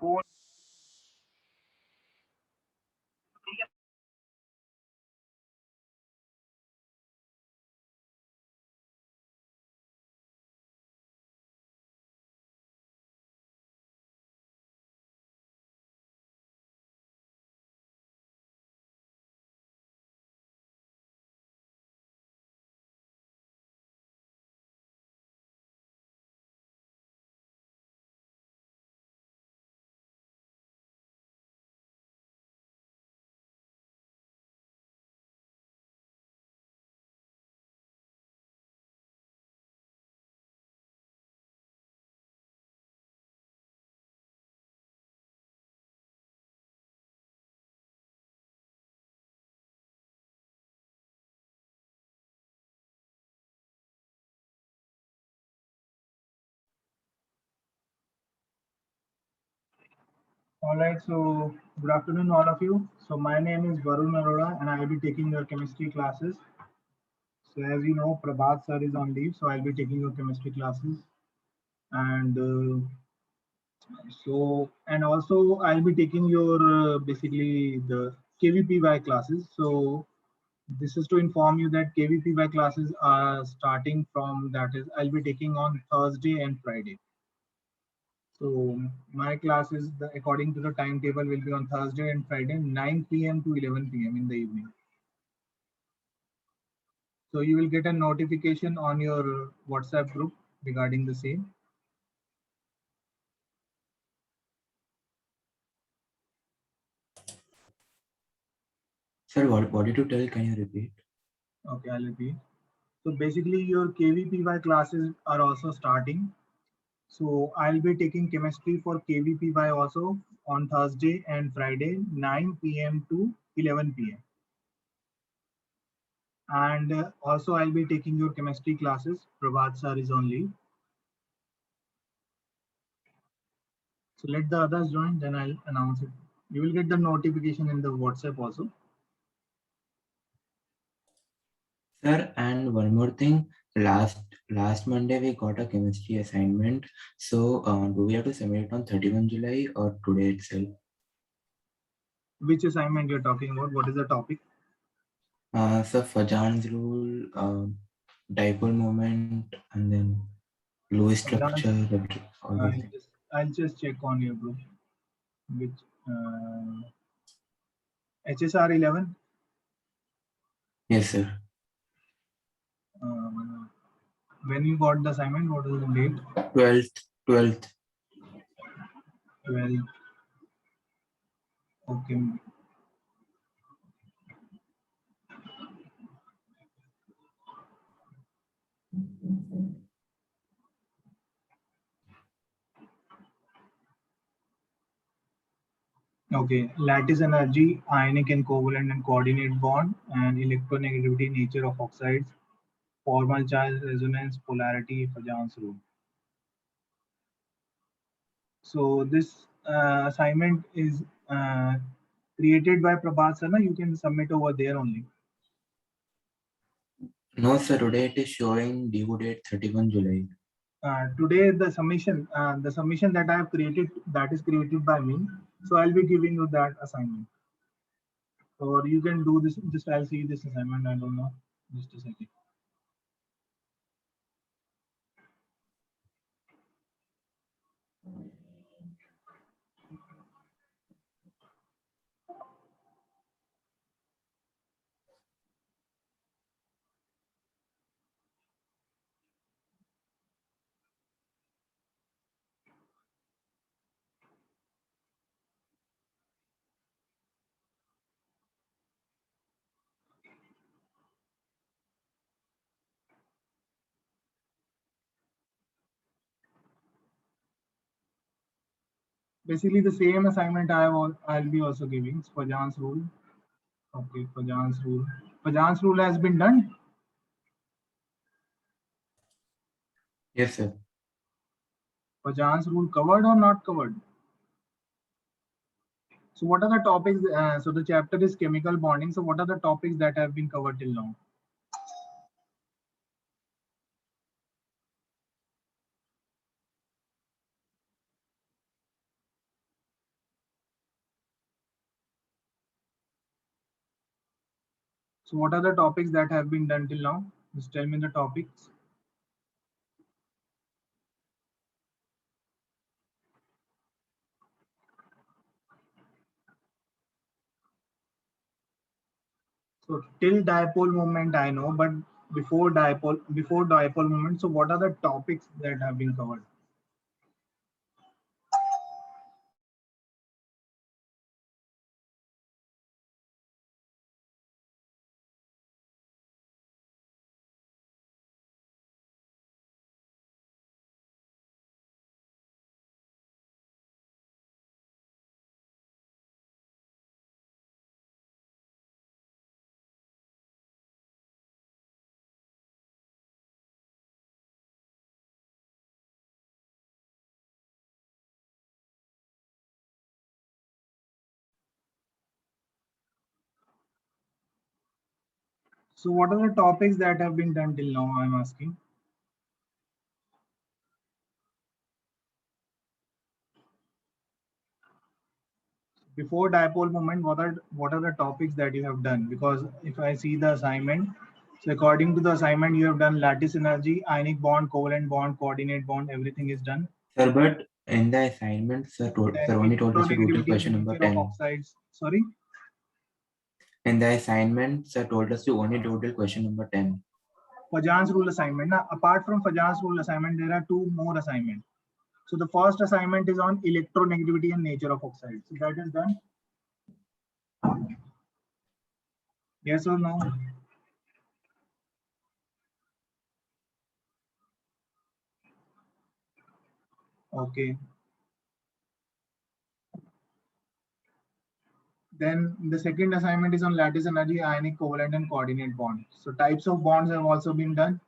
phone. All right, so good afternoon, all of you. So my name is Varun Arora, and I'll be taking your chemistry classes. So as you know, Prabhat sir is on leave, so I'll be taking your chemistry classes. And and also I'll be taking your basically the KVPY classes. So this is to inform you that KVPY classes are starting from that is I'll be taking on Thursday and Friday. So my classes, according to the timetable, will be on Thursday and Friday, 9 p.m. to 11 p.m. in the evening. So you will get a notification on your WhatsApp group regarding the same. Sir, what did you tell? Can you repeat? Okay, I'll repeat. So basically your KVPY classes are also starting. So I'll be taking chemistry for KVPY also on Thursday and Friday, 9 p.m. to 11 p.m. And also I'll be taking your chemistry classes. Prabhat sir is on leave. So let the others join, then I'll announce it. You will get the notification in the WhatsApp also. Sir, and one more thing. Last Monday we got a chemistry assignment. So do we have to submit it on 31 July or today itself? Which assignment you're talking about? What is the topic? So Fajan's rule, dipole moment, and then Lewis Fajans, structure, all these things. I'll just check on your group. Which HSR 11? Yes, sir. When you got the assignment, what was the date? 12th. 12. Okay. Okay. Lattice energy, ionic and covalent and coordinate bond, and electronegativity nature of oxides, formal charge resonance, polarity, Fajan's rule. So this assignment is created by Prabhat Sarna. You can submit over there only. No, sir. Today it is showing due date 31 July. Today the submission that I have created, that is created by me. So I'll be giving you that assignment. Or you can do this. Just I'll see this assignment. I don't know. Just a second. Basically, the same assignment I'll be also giving. It's Fajan's rule. Okay, Fajan's rule. Fajan's rule has been done. Yes, sir. Fajan's rule covered or not covered? So what are the topics? So the chapter is chemical bonding. So what are the topics that have been covered till now? So what are the topics that have been done till now? Just tell me the topics. So till dipole moment I know, but before dipole moment, so what are the topics that have been covered? So what are the topics that have been done till now? I'm asking. Before dipole moment, what are the topics that you have done? Because if I see the assignment, so according to the assignment, you have done lattice energy, ionic bond, covalent bond, coordinate bond, everything is done. Sir, but in the assignment, sir Then only told us to do till electronegativity, question number nature of 10. oxides. Sorry. In the assignment, sir told us to only do till question number 10. Fajan's rule assignment. Now, apart from Fajan's rule assignment, there are two more assignments. So the first assignment is on electronegativity and nature of oxides. So that is done. Yes or no? Okay. Then the second assignment is on lattice energy, ionic, covalent, and coordinate bond. So types of bonds have also been done.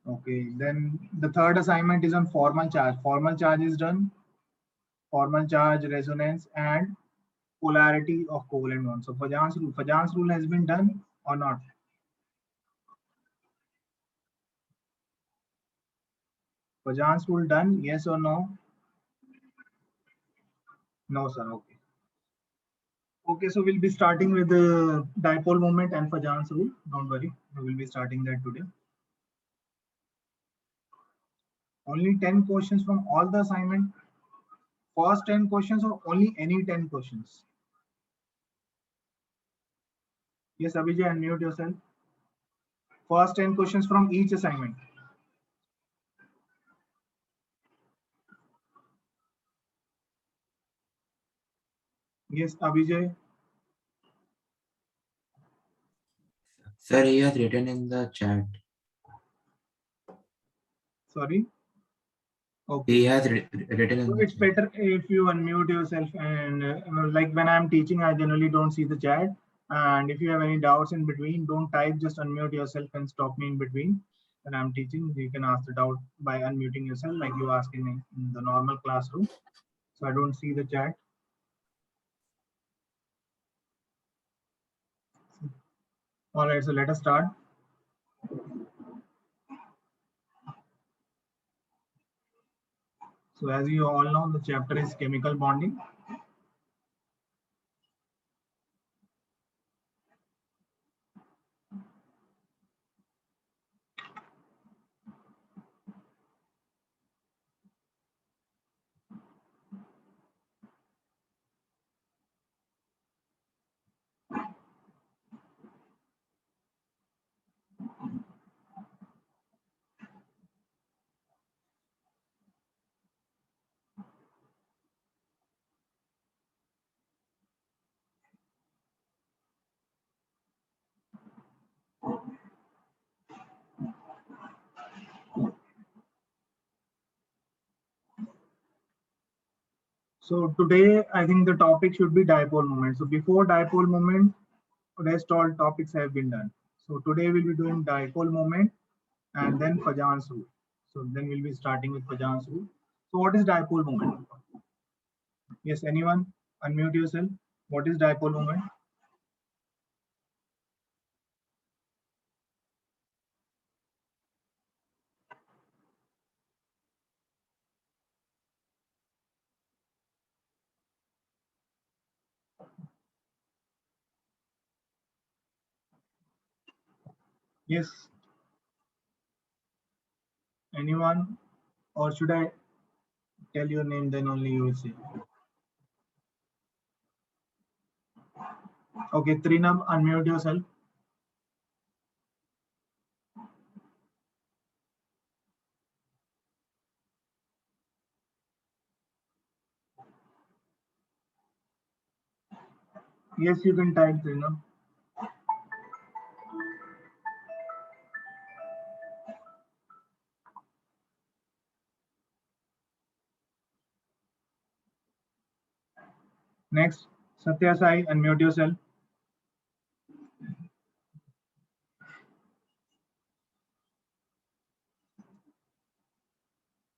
Okay. Then the third assignment is on formal charge. Formal charge is done. Formal charge, resonance, and polarity of covalent bonds. So Fajan's rule. Fajan's rule has been done or not? Fajan's rule done? Yes or no? No, sir. Okay. Okay, so we'll be starting with the dipole moment and Fajan's rule. Don't worry, we will be starting that today. Only 10 questions from all the assignment. First 10 questions or only any 10 questions? Yes, Abhijay, unmute yourself. First 10 questions from each assignment. Yes, Abhijay. Sir, he has written in the chat. Sorry. Okay. He has written in So the it's chat. better if you unmute yourself and like when I'm teaching, I generally don't see the chat. And if you have any doubts in between, don't type, just unmute yourself and stop me in between. When I'm teaching, you can ask the doubt by unmuting yourself like you ask in the normal classroom. So I don't see the chat. All right, so let us start. So as you all know, the chapter is chemical bonding. So today, I think the topic should be dipole moment. So before dipole moment, rest all topics have been done. So today we'll be doing dipole moment and then Fajan's rule. So then we'll be starting with Fajan's rule. So what is dipole moment? Yes, anyone? Unmute yourself. What is dipole moment? Yes. Anyone? Or should I tell your name, then only you will say? Okay, Trinam, unmute yourself. Yes, you can type Trinam. Next, Satya Sai, unmute yourself.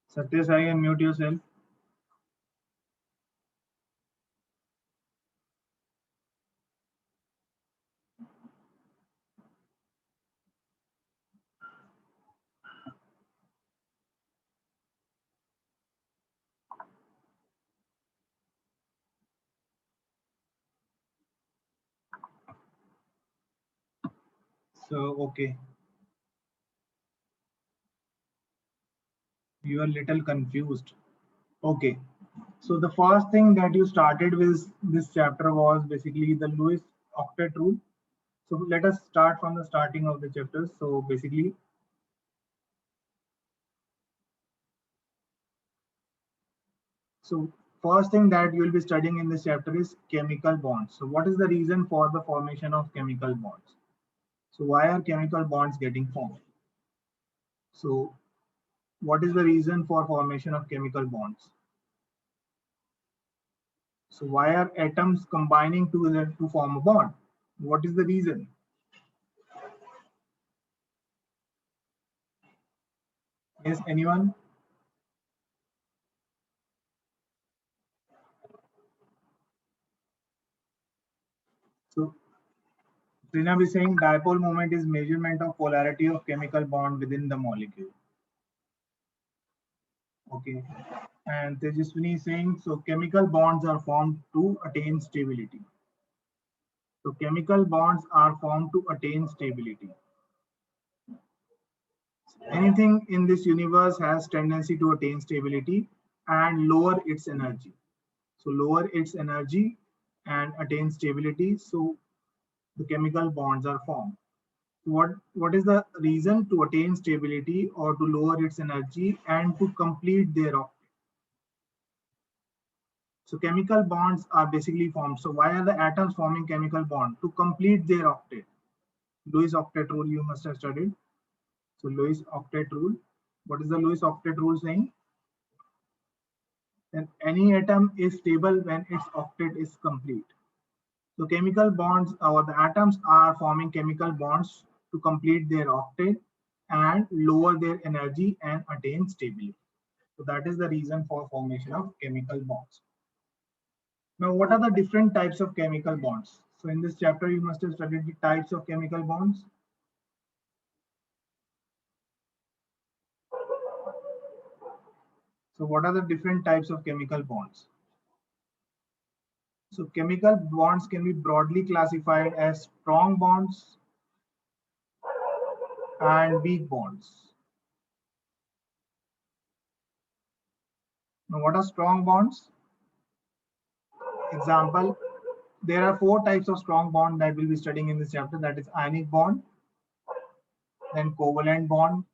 Satya Sai, unmute yourself. So, okay, you are little confused. Okay, so the first thing that you started with this chapter was basically the Lewis octet rule. So let us start from the starting of the chapter. So basically, so first thing that you will be studying in this chapter is chemical bonds. So what is the reason for the formation of chemical bonds? So why are chemical bonds getting formed? So what is the reason for formation of chemical bonds? So why are atoms combining together to form a bond? What is the reason? Yes, anyone? So Srinav is saying dipole moment is measurement of polarity of chemical bond within the molecule. Okay. And Tejaswini is saying, so chemical bonds are formed to attain stability. So chemical bonds are formed to attain stability. Anything in this universe has tendency to attain stability and lower its energy. So lower its energy and attain stability. So the chemical bonds are formed. What is the reason to attain stability or to lower its energy and to complete their octet? So chemical bonds are basically formed. So why are the atoms forming chemical bond? To complete their octet. Lewis octet rule you must have studied. So Lewis octet rule. What is the Lewis octet rule saying? Then any atom is stable when its octet is complete. So chemical bonds or the atoms are forming chemical bonds to complete their octet and lower their energy and attain stability. So that is the reason for formation of chemical bonds. Now, what are the different types of chemical bonds? So in this chapter, you must have studied the types of chemical bonds. So what are the different types of chemical bonds? So chemical bonds can be broadly classified as strong bonds and weak bonds. Now, what are strong bonds? Example, there are four types of strong bond that we'll be studying in this chapter. That is ionic bond, then covalent bond,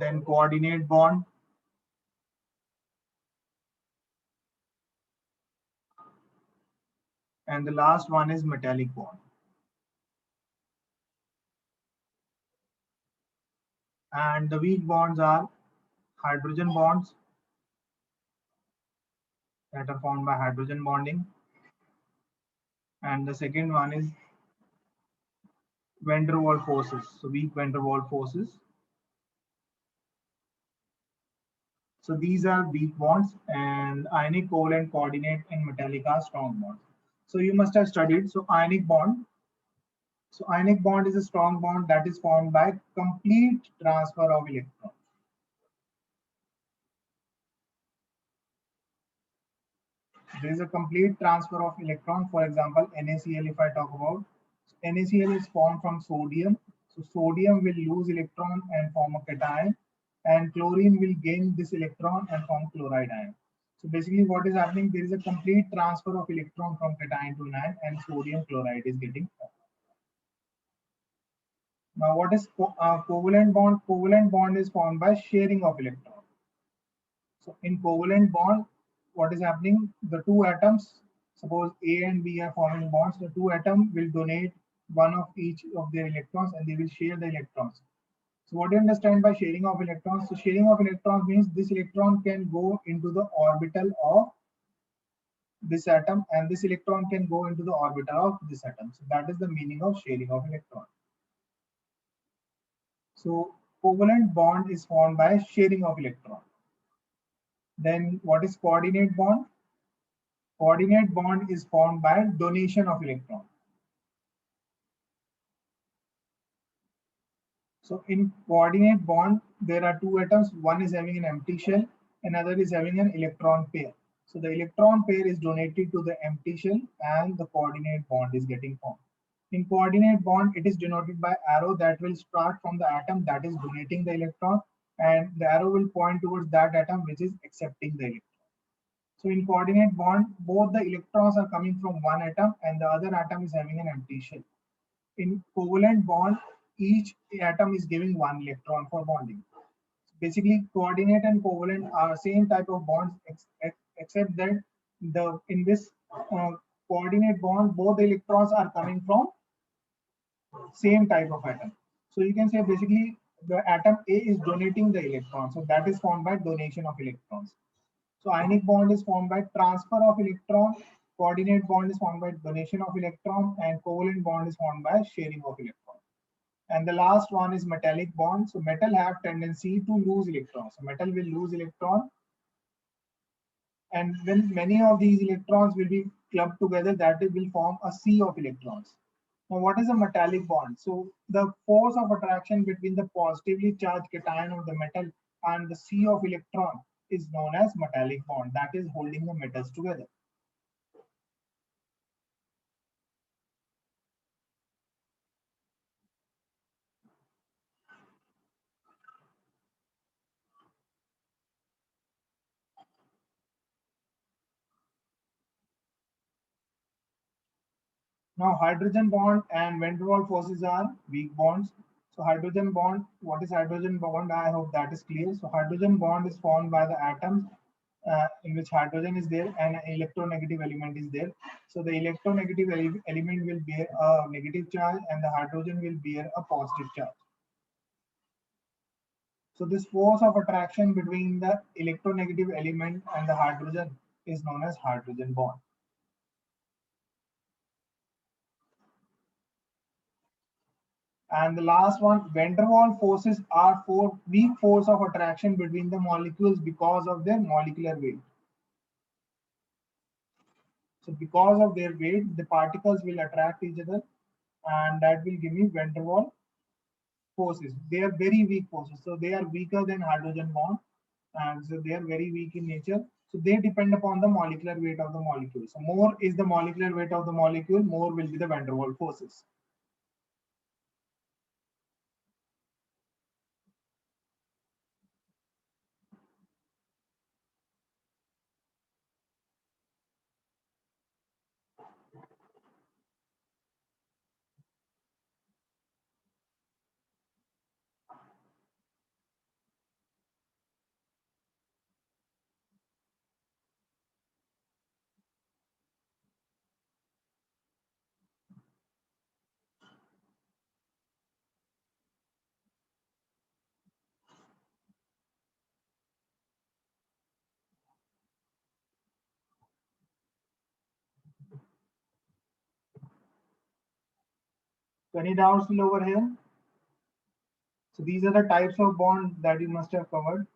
then coordinate bond, and the last one is metallic bond. And the weak bonds are hydrogen bonds that are formed by hydrogen bonding. And the second one is van der Waals forces, so weak van der Waals forces. So these are weak bonds, and ionic, covalent, coordinate, and metallic are strong bonds. So you must have studied. So ionic bond. So ionic bond is a strong bond that is formed by complete transfer of electrons. There is a complete transfer of electron. For example, NaCl, if I talk about, NaCl is formed from sodium. So sodium will lose electron and form a cation, and chlorine will gain this electron and form chloride ion. So basically what is happening, there is a complete transfer of electron from cation to anion, and sodium chloride is getting formed. Now what is covalent bond? Covalent bond is formed by sharing of electron. So in covalent bond, what is happening? The two atoms, suppose A and B are forming bonds, the two atoms will donate one of each of their electrons and they will share the electrons. So what do you understand by sharing of electrons? So sharing of electrons means this electron can go into the orbital of this atom and this electron can go into the orbital of this atom. So that is the meaning of sharing of electron. So covalent bond is formed by sharing of electron. Then what is coordinate bond? Coordinate bond is formed by donation of electron. So in coordinate bond, there are two atoms. One is having an empty shell, another is having an electron pair. So the electron pair is donated to the empty shell and the coordinate bond is getting formed. In coordinate bond, it is denoted by arrow that will start from the atom that is donating the electron, and the arrow will point towards that atom which is accepting the electron. So in coordinate bond, both the electrons are coming from one atom and the other atom is having an empty shell. In covalent bond, each atom is giving one electron for bonding. Basically, coordinate and covalent are same type of bonds, except that in this coordinate bond, both the electrons are coming from same type of atom. So you can say basically the atom A is donating the electron. So that is formed by donation of electrons. So ionic bond is formed by transfer of electron, coordinate bond is formed by donation of electron, and covalent bond is formed by sharing of electron. And the last one is metallic bond. So metal have tendency to lose electrons. So metal will lose electron, and when many of these electrons will be clubbed together, that will form a sea of electrons. Now, what is a metallic bond? So the force of attraction between the positively charged cation of the metal and the sea of electron is known as metallic bond. That is holding the metals together. Now, hydrogen bond and van der Waals forces are weak bonds. So hydrogen bond, what is hydrogen bond? I hope that is clear. So hydrogen bond is formed by the atoms in which hydrogen is there and an electronegative element is there. So the electronegative element will bear a negative charge and the hydrogen will bear a positive charge. So this force of attraction between the electronegative element and the hydrogen is known as hydrogen bond. And the last one, van der Waals forces are weak force of attraction between the molecules because of their molecular weight. So because of their weight, the particles will attract each other and that will give me van der Waals forces. They are very weak forces. So they are weaker than hydrogen bond. And so they are very weak in nature. So they depend upon the molecular weight of the molecule. So more is the molecular weight of the molecule, more will be the van der Waals forces. So any doubts still over here? So these are the types of bonds that you must have covered.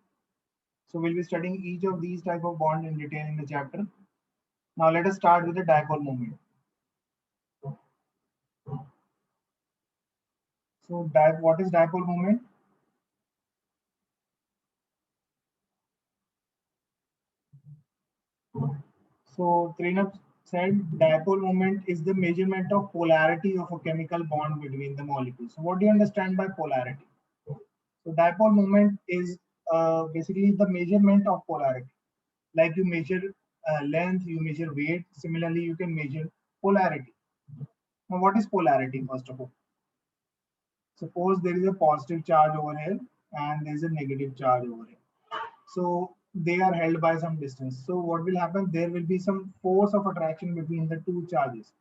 So we'll be studying each of these type of bond in detail in the chapter. Now let us start with the dipole moment. So what is dipole moment? So Trinap said dipole moment is the measurement of polarity of a chemical bond between the molecules. So what do you understand by polarity? So dipole moment is basically the measurement of polarity. Like you measure length, you measure weight. Similarly, you can measure polarity. Now, what is polarity first of all? Suppose there is a positive charge over here and there is a negative charge over here. So they are held by some distance. So what will happen? There will be some force of attraction between the two charges.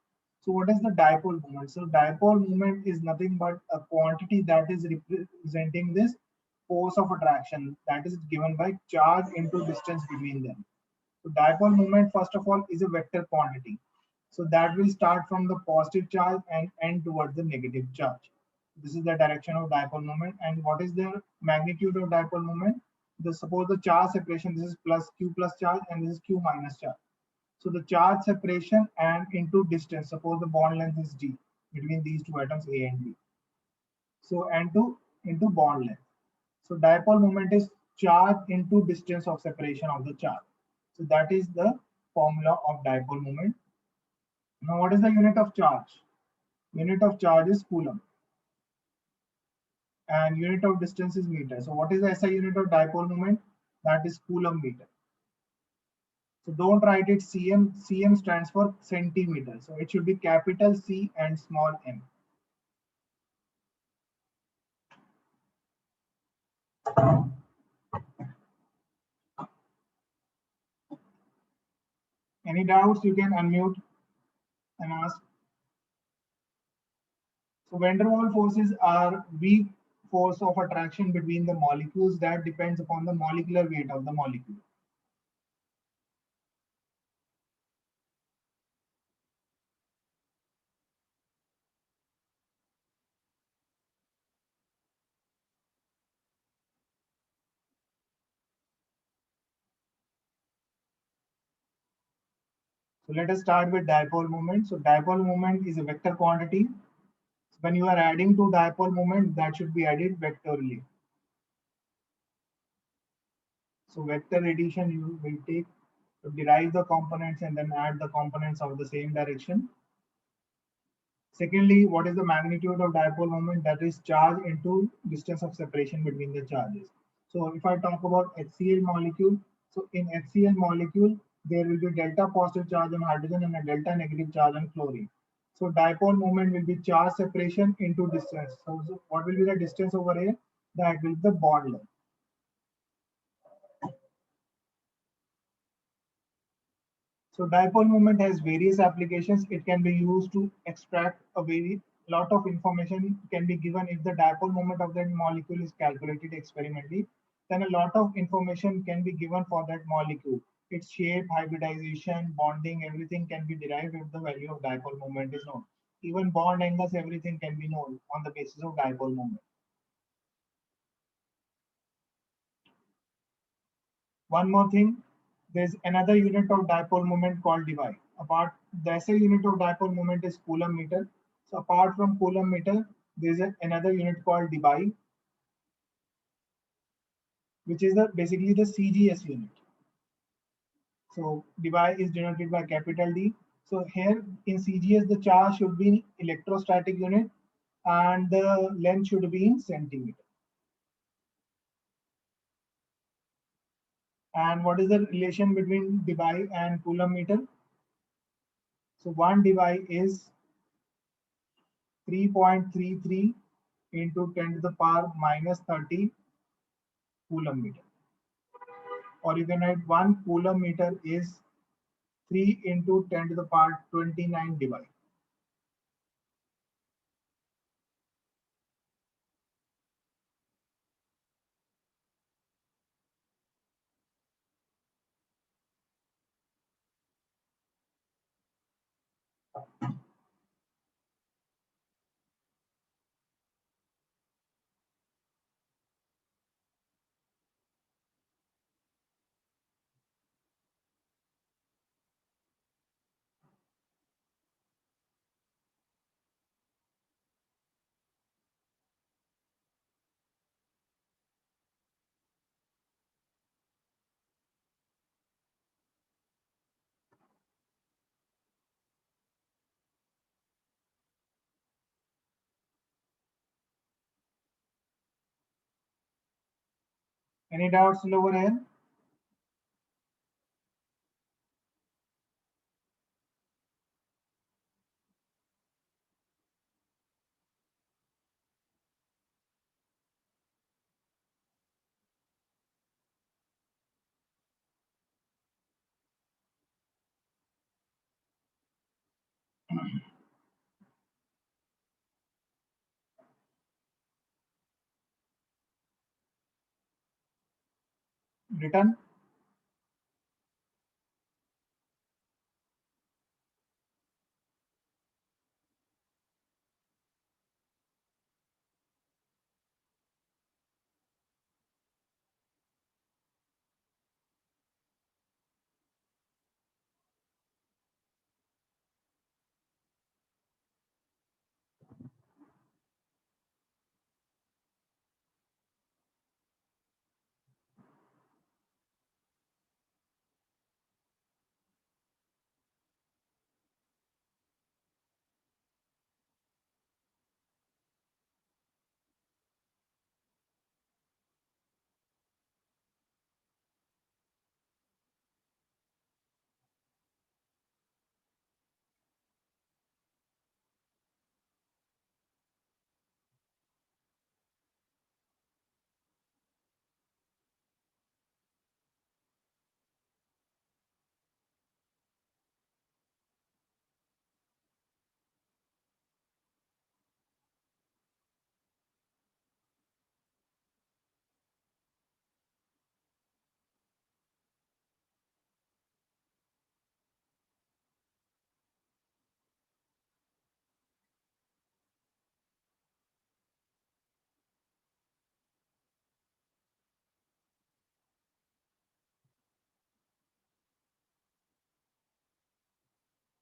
So what is the dipole moment? So dipole moment is nothing but a quantity that is representing this force of attraction that is given by charge into distance between them. So dipole moment, first of all, is a vector quantity. So that will start from the positive charge and end towards the negative charge. This is the direction of dipole moment. And what is the magnitude of dipole moment? Suppose the charge separation, this is plus q plus charge and this is q minus charge. So the charge separation and into distance, suppose the bond length is d between these two atoms A and B. So into bond length. So dipole moment is charge into distance of separation of the charge. So that is the formula of dipole moment. Now what is the unit of charge? Unit of charge is coulomb and unit of distance is meter. So what is the SI unit of dipole moment? That is coulomb meter. So don't write it cm. Cm stands for centimeter. So it should be capital C and small m. Any doubts, you can unmute and ask. So van der Waals forces are weak force of attraction between the molecules that depends upon the molecular weight of the molecule. So let us start with dipole moment. So dipole moment is a vector quantity. When you are adding to dipole moment, that should be added vectorially. So vector addition you will take to derive the components and then add the components of the same direction. Secondly, what is the magnitude of dipole moment? That is charge into distance of separation between the charges. So if I talk about HCl molecule, so in HCl molecule, there will be delta positive charge on hydrogen and a delta negative charge on chlorine. So dipole moment will be charge separation into distance. So what will be the distance over here? That will be the bond length. So dipole moment has various applications. It can be used to extract a very lot of information can be given if the dipole moment of that molecule is calculated experimentally. Then a lot of information can be given for that molecule. Its shape, hybridization, bonding, everything can be derived if the value of dipole moment is known. Even bond angles, everything can be known on the basis of dipole moment. One more thing, there's another unit of dipole moment called debye. Apart, the SI unit of dipole moment is coulomb meter. So apart from coulomb meter, there's another unit called debye, which is basically the CGS unit. So debye is denoted by capital D. So here in CGS, the charge should be in electrostatic unit and the length should be in centimeter. And what is the relation between debye and coulomb meter? So one debye is 3.33 into 10 to the power minus 30 coulomb meter. Or you can write 1 coulomb meter is 3 into 10 to the power 29 debye. Any doubts till over here? Written?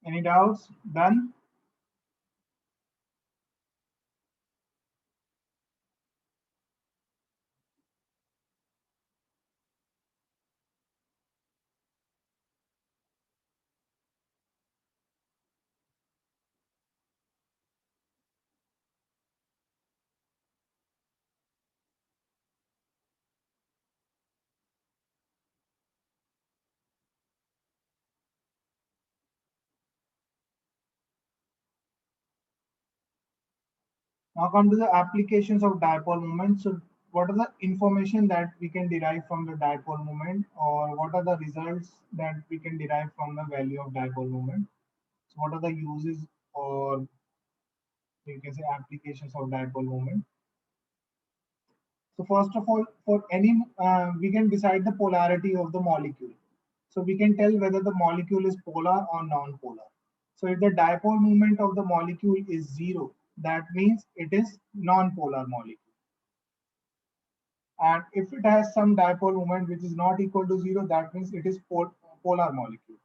Any doubts? Done? Now come to the applications of dipole moment. So what are the information that we can derive from the dipole moment, or what are the results that we can derive from the value of dipole moment? So what are the uses, or you can say applications of dipole moment? So first of all, for any, we can decide the polarity of the molecule. So we can tell whether the molecule is polar or non-polar. So if the dipole moment of the molecule is zero, that means it is non-polar molecule. And if it has some dipole moment which is not equal to zero, that means it is polar molecule,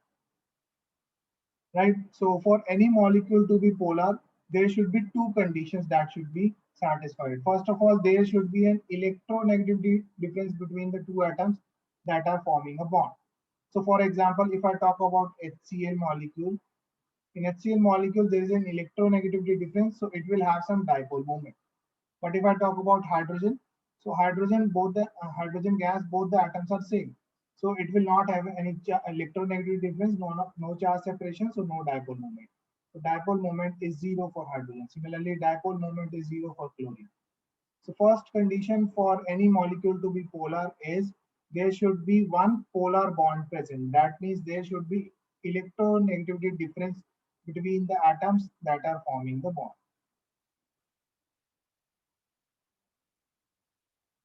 right? So for any molecule to be polar, there should be two conditions that should be satisfied. First of all, there should be an electronegativity difference between the two atoms that are forming a bond. So for example, if I talk about HCl molecule, in HCl molecule, there is an electronegativity difference, so it will have some dipole moment. But if I talk about hydrogen, so hydrogen, both the hydrogen gas, both the atoms are same. So it will not have any electronegativity difference, no charge separation, so no dipole moment. So dipole moment is zero for hydrogen. Similarly, dipole moment is zero for chlorine. So first condition for any molecule to be polar is there should be one polar bond present. That means there should be electronegativity difference between the atoms that are forming the bond.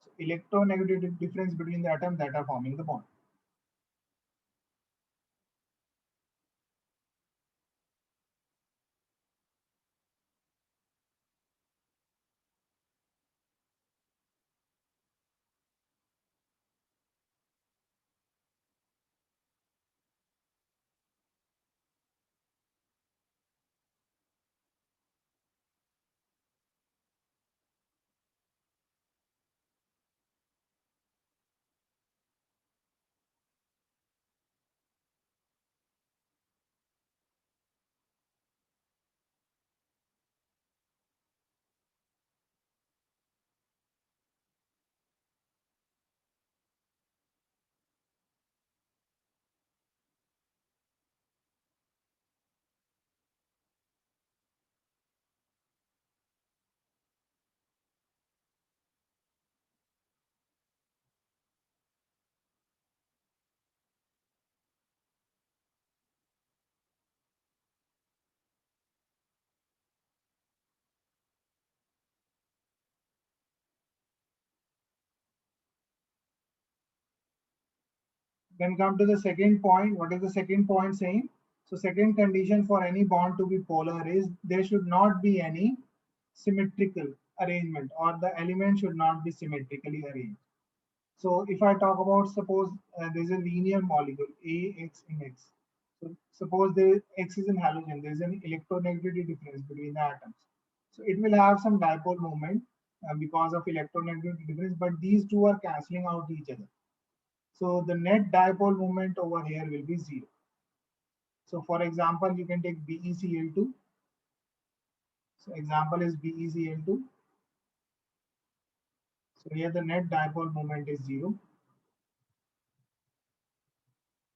So electronegativity difference between the atoms that are forming the bond. Then come to the second point. What is the second point saying? So second condition for any bond to be polar is there should not be any symmetrical arrangement, or the element should not be symmetrically arranged. So if I talk about, suppose there's a linear molecule A, X in X. So suppose the X is in halogen, there's an electronegativity difference between the atoms. So it will have some dipole moment because of electronegativity difference, but these two are cancelling out each other. So the net dipole moment over here will be zero. So for example, you can take BeCl2. So example is BeCl2. So here the net dipole moment is zero.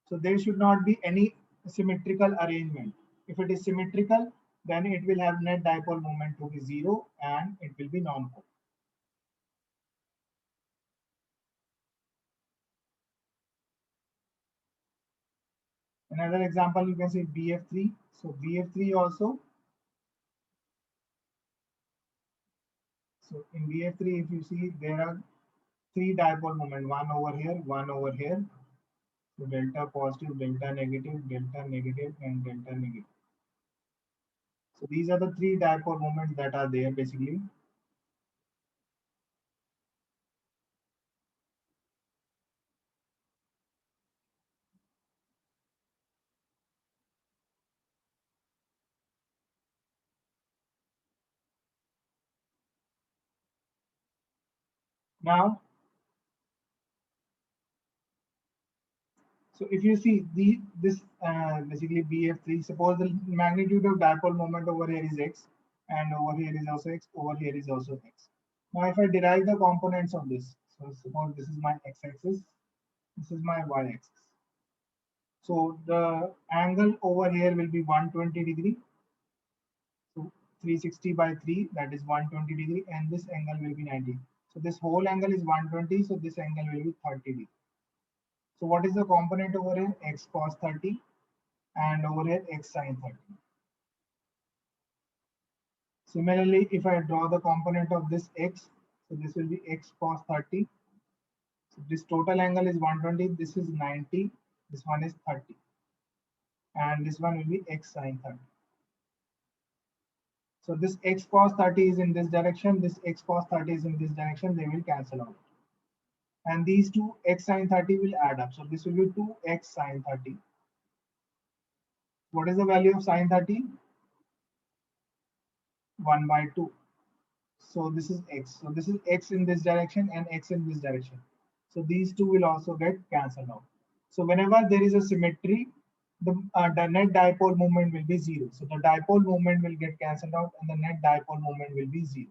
So there should not be any symmetrical arrangement. If it is symmetrical, then it will have net dipole moment to be zero and it will be non-polar. Another example, you can say BF3. So BF3 also. So in BF3, if you see, there are three dipole moment, one over here, one over here. So delta positive, delta negative, and delta negative. So these are the three dipole moments that are there basically. Now, so if you see this basically BF3, suppose the magnitude of dipole moment over here is x, and over here is also x, over here is also x. Now if I derive the components of this, so suppose this is my x-axis, this is my y-axis. So the angle over here will be 120 degree. So 360 by 3, that is 120 degree, and this angle will be 90. So this whole angle is 120, so this angle will be 30 degree. So what is the component over here? X cos 30, and over here x sin 30. Similarly, if I draw the component of this x, so this will be x cos 30. So this total angle is 120, this is 90, this one is 30, and this one will be x sin 30. So this x cos 30 is in this direction, this x cos 30 is in this direction, they will cancel out. And these two x sin 30 will add up. So this will be 2x sin 30. What is the value of sin 30? 1 by 2. So this is x. So this is x in this direction and x in this direction. So these two will also get cancelled out. So whenever there is a symmetry, the net dipole moment will be zero. So the dipole moment will get cancelled out and the net dipole moment will be zero.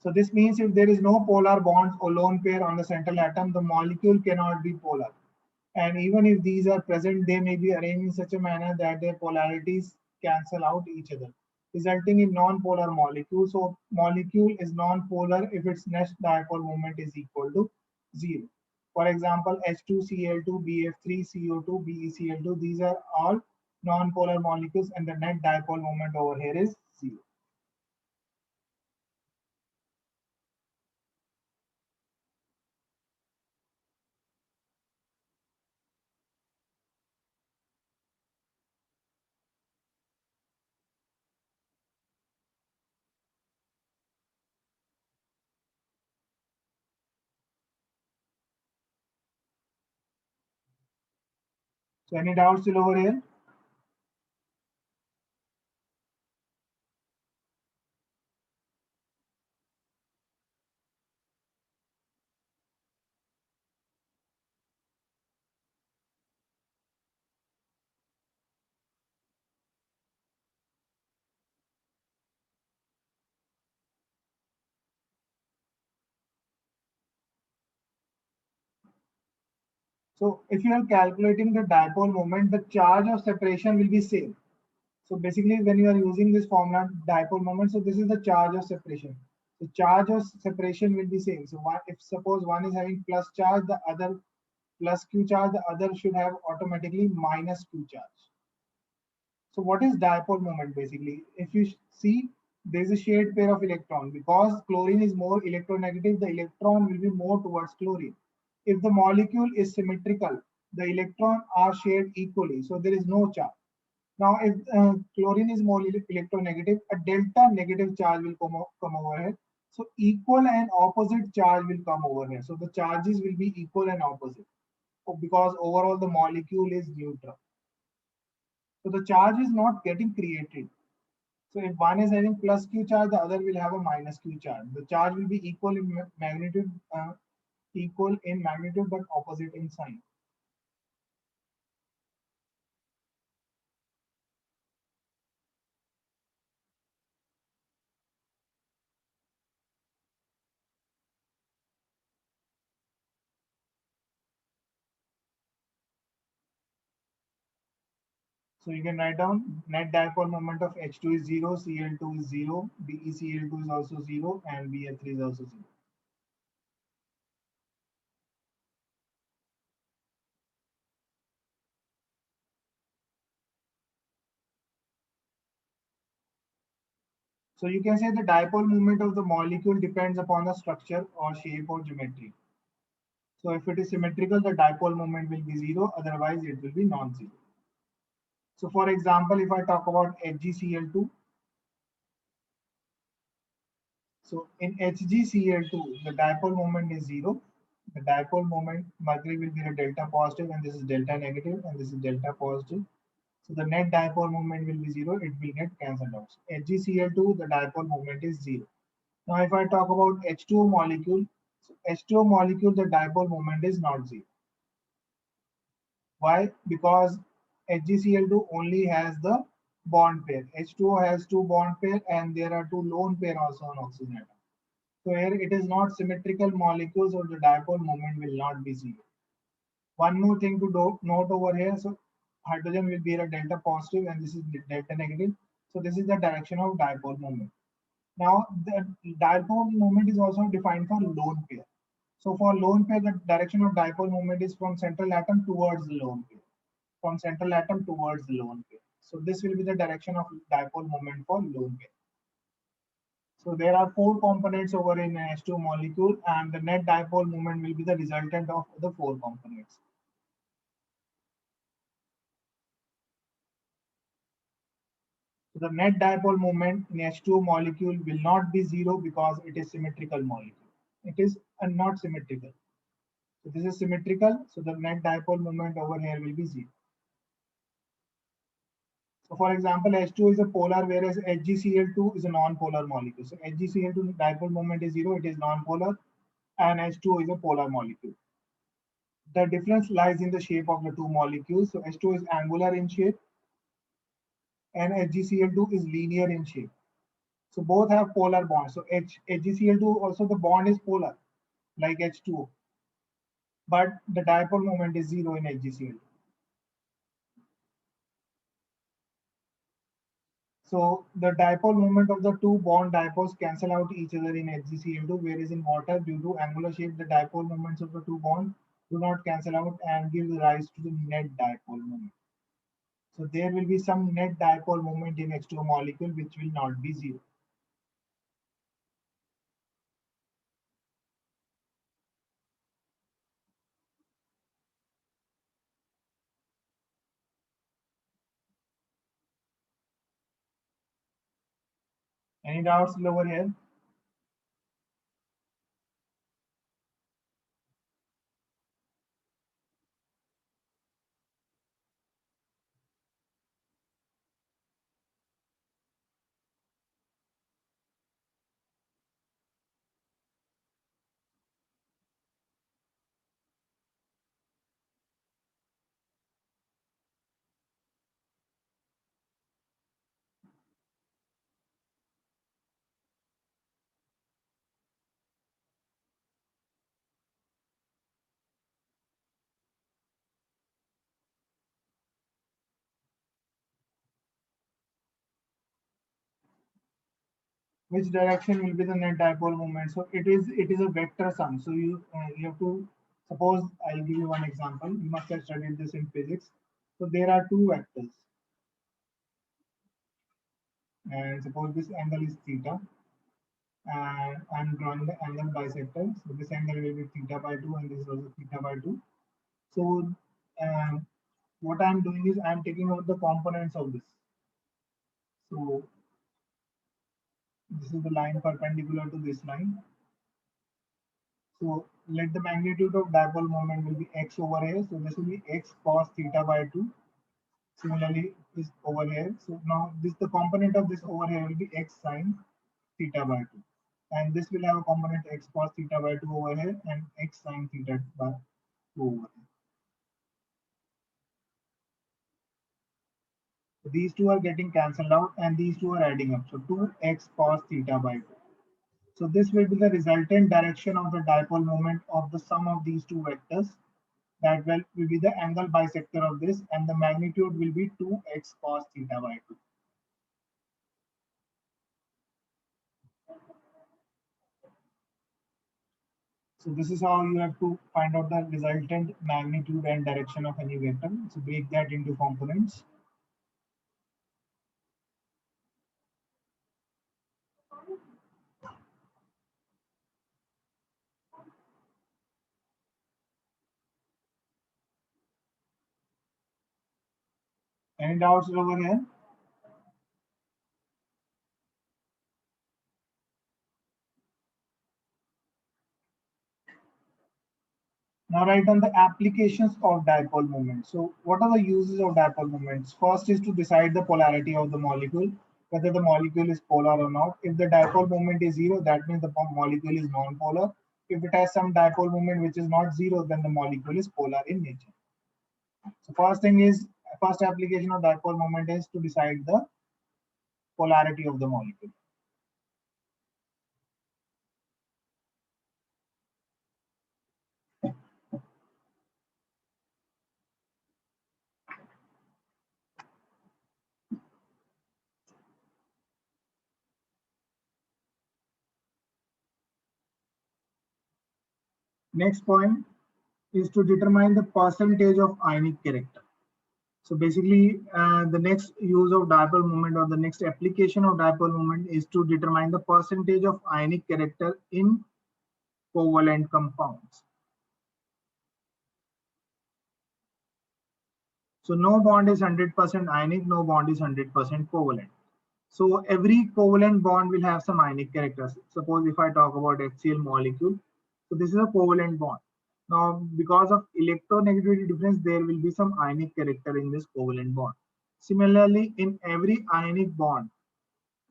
So this means if there is no polar bonds or lone pair on the central atom, the molecule cannot be polar. And even if these are present, they may be arranged in such a manner that their polarities cancel out each other, resulting in non-polar molecules. So molecule is non-polar if its net dipole moment is equal to zero. For example, H2Cl2, BF3CO2, BeCl2, these are all non-polar molecules and the net dipole moment over here is zero. So any doubts still over here? So if you are calculating the dipole moment, the charge of separation will be same. So basically, when you are using this formula dipole moment, so this is the charge of separation. The charge of separation will be same. So if suppose one is having plus charge, the other plus q charge, the other should have automatically minus q charge. So what is dipole moment basically? If you see, there is a shared pair of electron. Because chlorine is more electronegative, the electron will be more towards chlorine. If the molecule is symmetrical, the electrons are shared equally, so there is no charge. Now, if chlorine is more electronegative, a delta negative charge will come over here. So equal and opposite charge will come over here. So the charges will be equal and opposite because overall the molecule is neutral. So the charge is not getting created. So if one is having plus Q charge, the other will have a minus Q charge. The charge will be equal in magnitude, but opposite in sign. So you can write down net dipole moment of H2 is 0, Cl2 is 0, BeCl2 is also 0, and BF3 is also 0. So you can say the dipole moment of the molecule depends upon the structure or shape or geometry. So if it is symmetrical, the dipole moment will be 0, otherwise it will be non-zero. So for example, if I talk about HgCl2, so in HgCl2, the dipole moment is 0. The dipole moment, mercury will be a delta positive, and this is delta negative, and this is delta positive. So the net dipole moment will be 0, it will get cancelled out. So HgCl2, the dipole moment is 0. Now if I talk about H2O molecule, so H2O molecule, the dipole moment is not 0. Why? Because HgCl2 only has the bond pair. H2O has two bond pair and there are two lone pair also on oxygen atom. So here it is not symmetrical molecules, or the dipole moment will not be 0. One more thing to note over here. So hydrogen will be a delta positive and this is delta negative. So this is the direction of dipole moment. Now the dipole moment is also defined for lone pair. So for lone pair, the direction of dipole moment is from central atom towards the lone pair. From central atom towards the lone pair. So this will be the direction of dipole moment for lone pair. So there are four components over in H2 molecule, and the net dipole moment will be the resultant of the four components. So the net dipole moment in H2 molecule will not be 0 because it is symmetrical molecule. It is not symmetrical. So this is symmetrical, so the net dipole moment over here will be 0. So for example, H2 is a polar, whereas HgCl2 is a non-polar molecule. So HgCl2 dipole moment is 0, it is non-polar, and H2O is a polar molecule. The difference lies in the shape of the two molecules. So H2 is angular in shape and HgCl2 is linear in shape. So both have polar bonds. So HgCl2 also the bond is polar like H2O, but the dipole moment is 0 in HgCl2. So the dipole moment of the two bond dipoles cancel out each other in HgCl2, whereas in water, due to angular shape, the dipole moments of the two bonds do not cancel out and give rise to the net dipole moment. So there will be some net dipole moment in H2O molecule which will not be 0. Any doubts over here? Which direction will be the net dipole moment? So it is a vector sum. So you have to suppose, I'll give you one example. You must have studied this in physics. So there are two vectors. and suppose this angle is theta, and I'm drawing the angle bisector. So this angle will be theta by 2 and this is also theta by 2. So what I'm doing is I'm taking out the components of this. So this is the line perpendicular to this line. So let the magnitude of dipole moment will be x over here. So this will be x cos theta by 2. Similarly, is over here. So now this the component of this over here will be x sine theta by 2. And this will have a component x cos theta by 2 over here and x sine theta by 2 over here. So these two are getting cancelled out and these two are adding up. So 2x cos theta by 2. So this will be the resultant direction of the dipole moment of the sum of these two vectors. That will be the angle bisector of this, and the magnitude will be 2x cos theta by 2. So this is how you have to find out the resultant magnitude and direction of any vector. So break that into components. Any doubts over here? Now write down the applications of dipole moment. So what are the uses of dipole moments? First is to decide the polarity of the molecule, whether the molecule is polar or not. If the dipole moment is zero, that means the molecule is non-polar. If it has some dipole moment which is not zero, then the molecule is polar in nature. So first application of dipole moment is to decide the polarity of the molecule. Next point is to determine the percentage of ionic character. So basically, the next use of dipole moment or the next application of dipole moment is to determine the percentage of ionic character in covalent compounds. So no bond is 100% ionic, no bond is 100% covalent. So every covalent bond will have some ionic characters. Suppose if I talk about HCl molecule, so this is a covalent bond. Now, because of electronegativity difference, there will be some ionic character in this covalent bond. Similarly, in every ionic bond,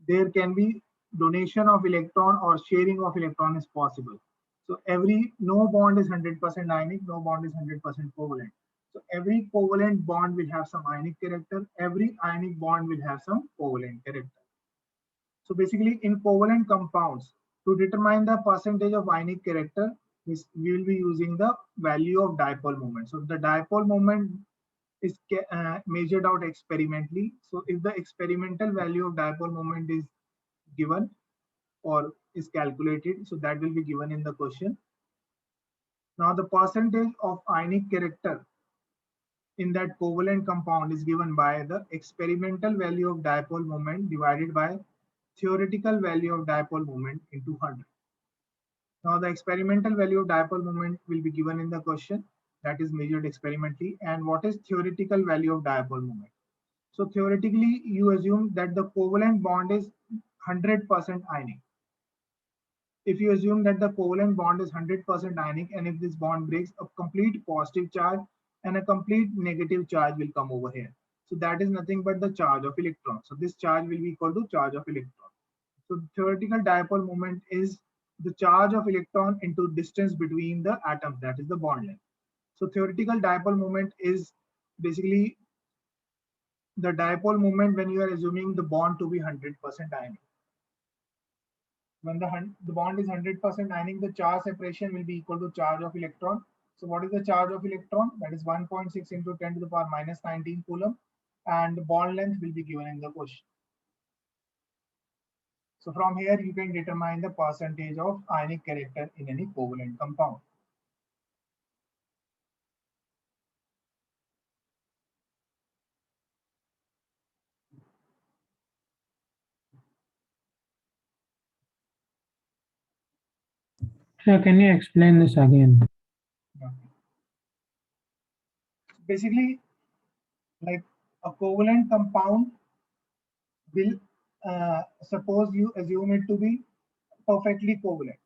there can be donation of electron or sharing of electron is possible. So no bond is 100% ionic, no bond is 100% covalent. So every covalent bond will have some ionic character, every ionic bond will have some covalent character. So basically in covalent compounds, to determine the percentage of ionic character, we will be using the value of dipole moment. So the dipole moment is measured out experimentally. So if the experimental value of dipole moment is given or is calculated, so that will be given in the question. Now the percentage of ionic character in that covalent compound is given by the experimental value of dipole moment divided by theoretical value of dipole moment into 100. Now the experimental value of dipole moment will be given in the question, that is measured experimentally. And what is theoretical value of dipole moment? So theoretically, you assume that the covalent bond is 100% ionic. If you assume that the covalent bond is 100% ionic, and if this bond breaks, a complete positive charge and a complete negative charge will come over here. So that is nothing but the charge of electron. So this charge will be equal to charge of electron. So theoretical dipole moment is the charge of electron into distance between the atoms, that is the bond length. So theoretical dipole moment is basically the dipole moment when you are assuming the bond to be 100% ionic. When the bond is 100% ionic, the charge separation will be equal to charge of electron. So what is the charge of electron? That is 1.6 into 10 to the power minus 19 coulomb, and the bond length will be given in the question. So from here, you can determine the percentage of ionic character in any covalent compound. Sir, can you explain this again? Okay. Basically, like a covalent compound will, suppose you assume it to be perfectly covalent,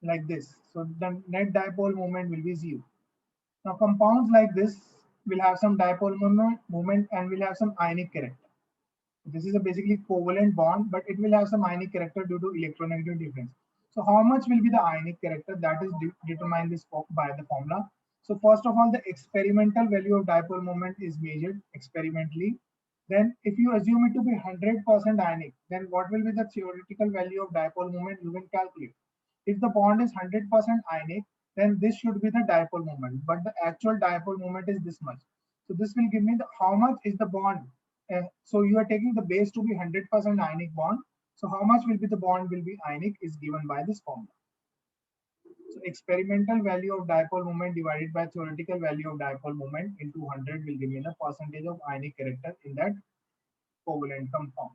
like this. So the net dipole moment will be zero. Now compounds like this will have some dipole moment and will have some ionic character. This is a basically covalent bond, but it will have some ionic character due to electronegative difference. So how much will be the ionic character? That is determined this by the formula. So first of all, the experimental value of dipole moment is measured experimentally. Then if you assume it to be 100% ionic, then what will be the theoretical value of dipole moment you can calculate? If the bond is 100% ionic, then this should be the dipole moment, but the actual dipole moment is this much. So this will give me the how much is the bond. So you are taking the base to be 100% ionic bond. So how much will be the bond will be ionic is given by this formula. So experimental value of dipole moment divided by theoretical value of dipole moment into 100 will give me the percentage of ionic character in that covalent compound.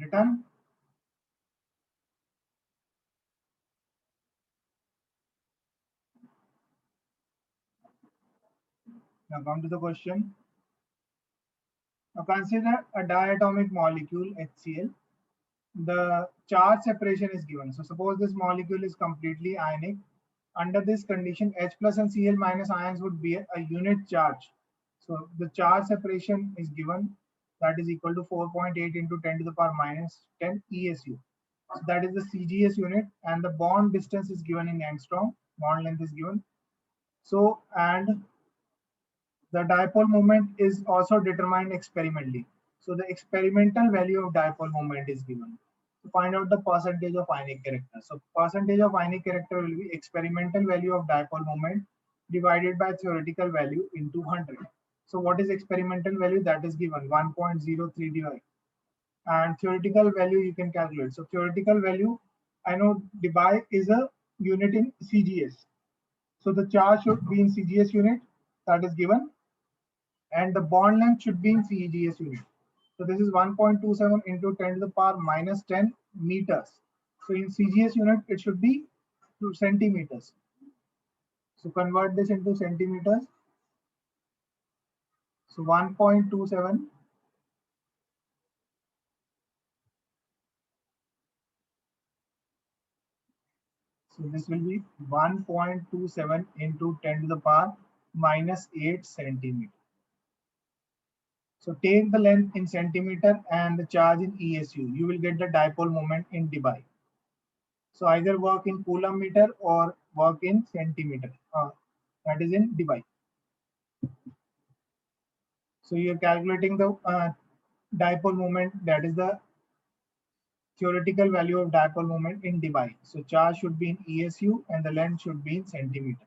Written. Now come to the question. Now consider a diatomic molecule HCl. The charge separation is given. So suppose this molecule is completely ionic. Under this condition, H plus and Cl minus ions would be a unit charge. So the charge separation is given, that is equal to 4.8 into 10 to the power minus 10 ESU. So that is the CGS unit, and the bond distance is given in angstrom. Bond length is given. So and the dipole moment is also determined experimentally. So the experimental value of dipole moment is given. To find out the percentage of ionic character. So percentage of ionic character will be experimental value of dipole moment divided by theoretical value into 100. So what is experimental value? That is given 1.035. And theoretical value you can calculate. So theoretical value, I know debye is a unit in CGS. So the charge should be in CGS unit, that is given, and the bond length should be in CGS unit. So this is 1.27 into 10 to the power minus 10 meters. So in CGS unit, it should be 2 centimeters. So convert this into centimeters. So 1.27. So this will be 1.27 into 10 to the power minus 8 centimeter. So take the length in centimeter and the charge in ESU. You will get the dipole moment in debye. So either work in coulomb meter or work in centimeter. That is in debye. So you're calculating the dipole moment, that is the theoretical value of dipole moment in debye. So charge should be in ESU and the length should be in centimeter.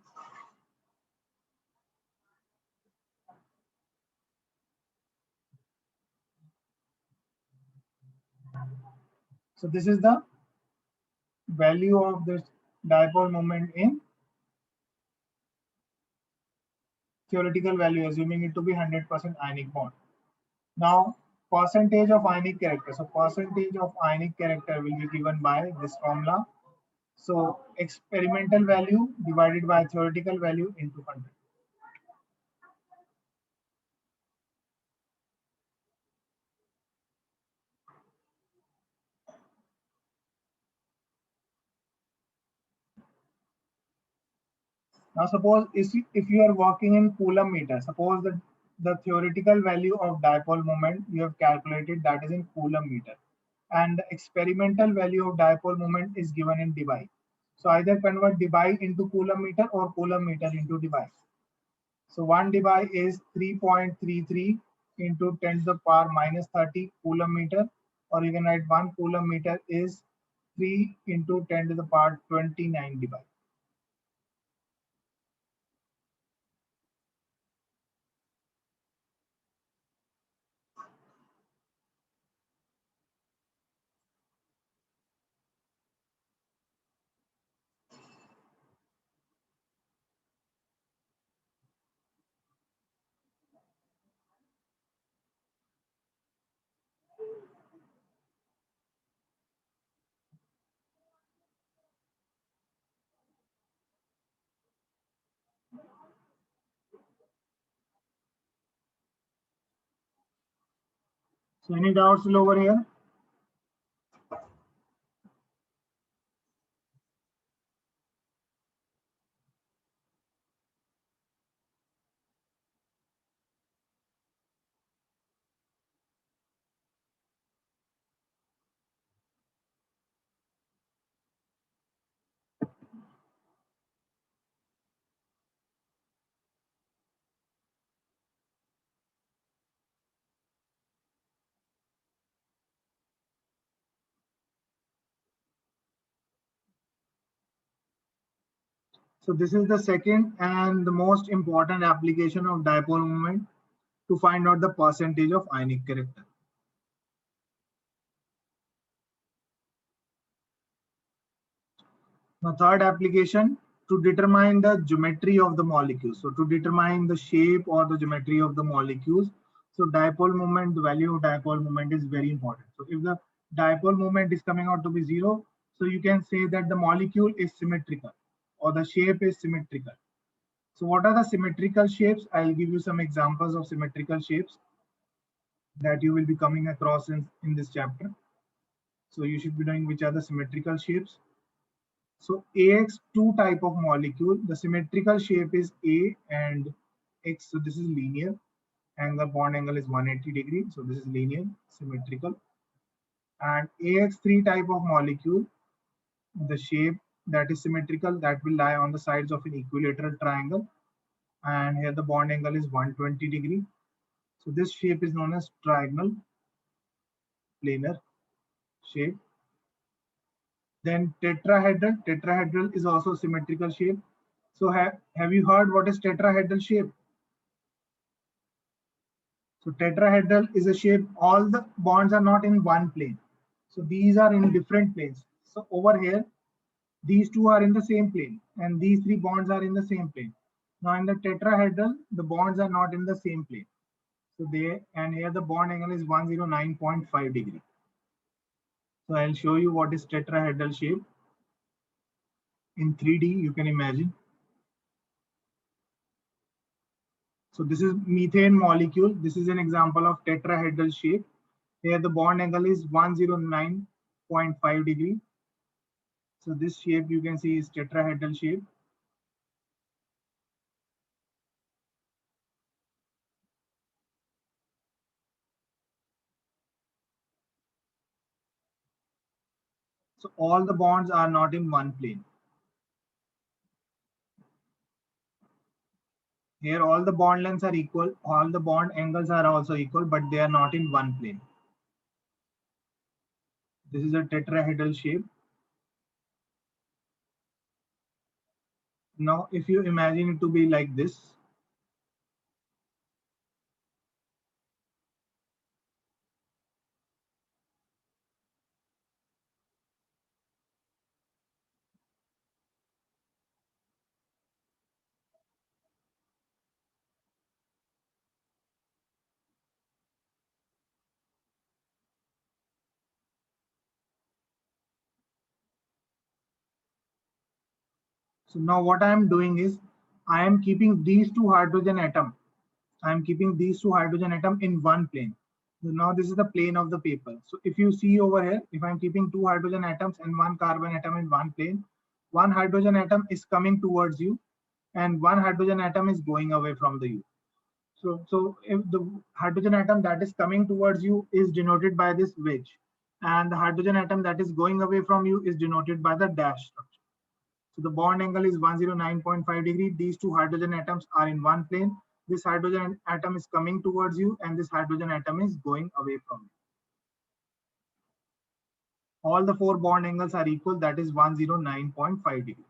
So this is the value of this dipole moment in theoretical value, assuming it to be 100% ionic bond. Now, percentage of ionic character. So percentage of ionic character will be given by this formula. So experimental value divided by theoretical value into 100. Now suppose if you are working in Coulomb meter, suppose that the theoretical value of dipole moment you have calculated, that is in Coulomb meter, and the experimental value of dipole moment is given in debye. So either convert debye into Coulomb meter or Coulomb meter into debye. So 1 debye is 3.33 into 10 to the power minus 30 Coulomb meter, or you can write 1 Coulomb meter is 3 into 10 to the power 29 debye. So any doubts over here? So this is the second and the most important application of dipole moment to find out the percentage of ionic character. Now third application, to determine the geometry of the molecules. So to determine the shape or the geometry of the molecules. So dipole moment, the value of dipole moment is very important. So if the dipole moment is coming out to be 0, so you can say that the molecule is symmetrical or the shape is symmetrical. So what are the symmetrical shapes? I'll give you some examples of symmetrical shapes that you will be coming across in this chapter. So you should be knowing which are the symmetrical shapes. So AX2 type of molecule, the symmetrical shape is A and X. So this is linear. Angle, bond angle is 180 degree. So this is linear, symmetrical. And AX3 type of molecule, the shape that is symmetrical, that will lie on the sides of an equilateral triangle. And here the bond angle is 120 degree. So this shape is known as trigonal planar shape. Then tetrahedral. Tetrahedral is also symmetrical shape. So have you heard what is tetrahedral shape? So tetrahedral is a shape, all the bonds are not in one plane. So these are in different planes. So over here, these two are in the same plane and these three bonds are in the same plane. Now in the tetrahedral, the bonds are not in the same plane. So and here the bond angle is 109.5 degree. So I'll show you what is tetrahedral shape. In 3D, you can imagine. So this is methane molecule. This is an example of tetrahedral shape. Here the bond angle is 109.5 degree. So this shape you can see is tetrahedral shape. So all the bonds are not in one plane. Here all the bond lengths are equal, all the bond angles are also equal, but they are not in one plane. This is a tetrahedral shape. Now if you imagine it to be like this, so now what I am doing is I am keeping these two hydrogen atom. I am keeping these two hydrogen atom in one plane. So now this is the plane of the paper. So if you see over here, if I'm keeping two hydrogen atoms and one carbon atom in one plane, one hydrogen atom is coming towards you and one hydrogen atom is going away from the U. So if the hydrogen atom that is coming towards you is denoted by this wedge, and the hydrogen atom that is going away from you is denoted by the dash structure. So the bond angle is 109.5 degree. These two hydrogen atoms are in one plane. This hydrogen atom is coming towards you, and this hydrogen atom is going away from you. All the four bond angles are equal, that is 109.5 degree.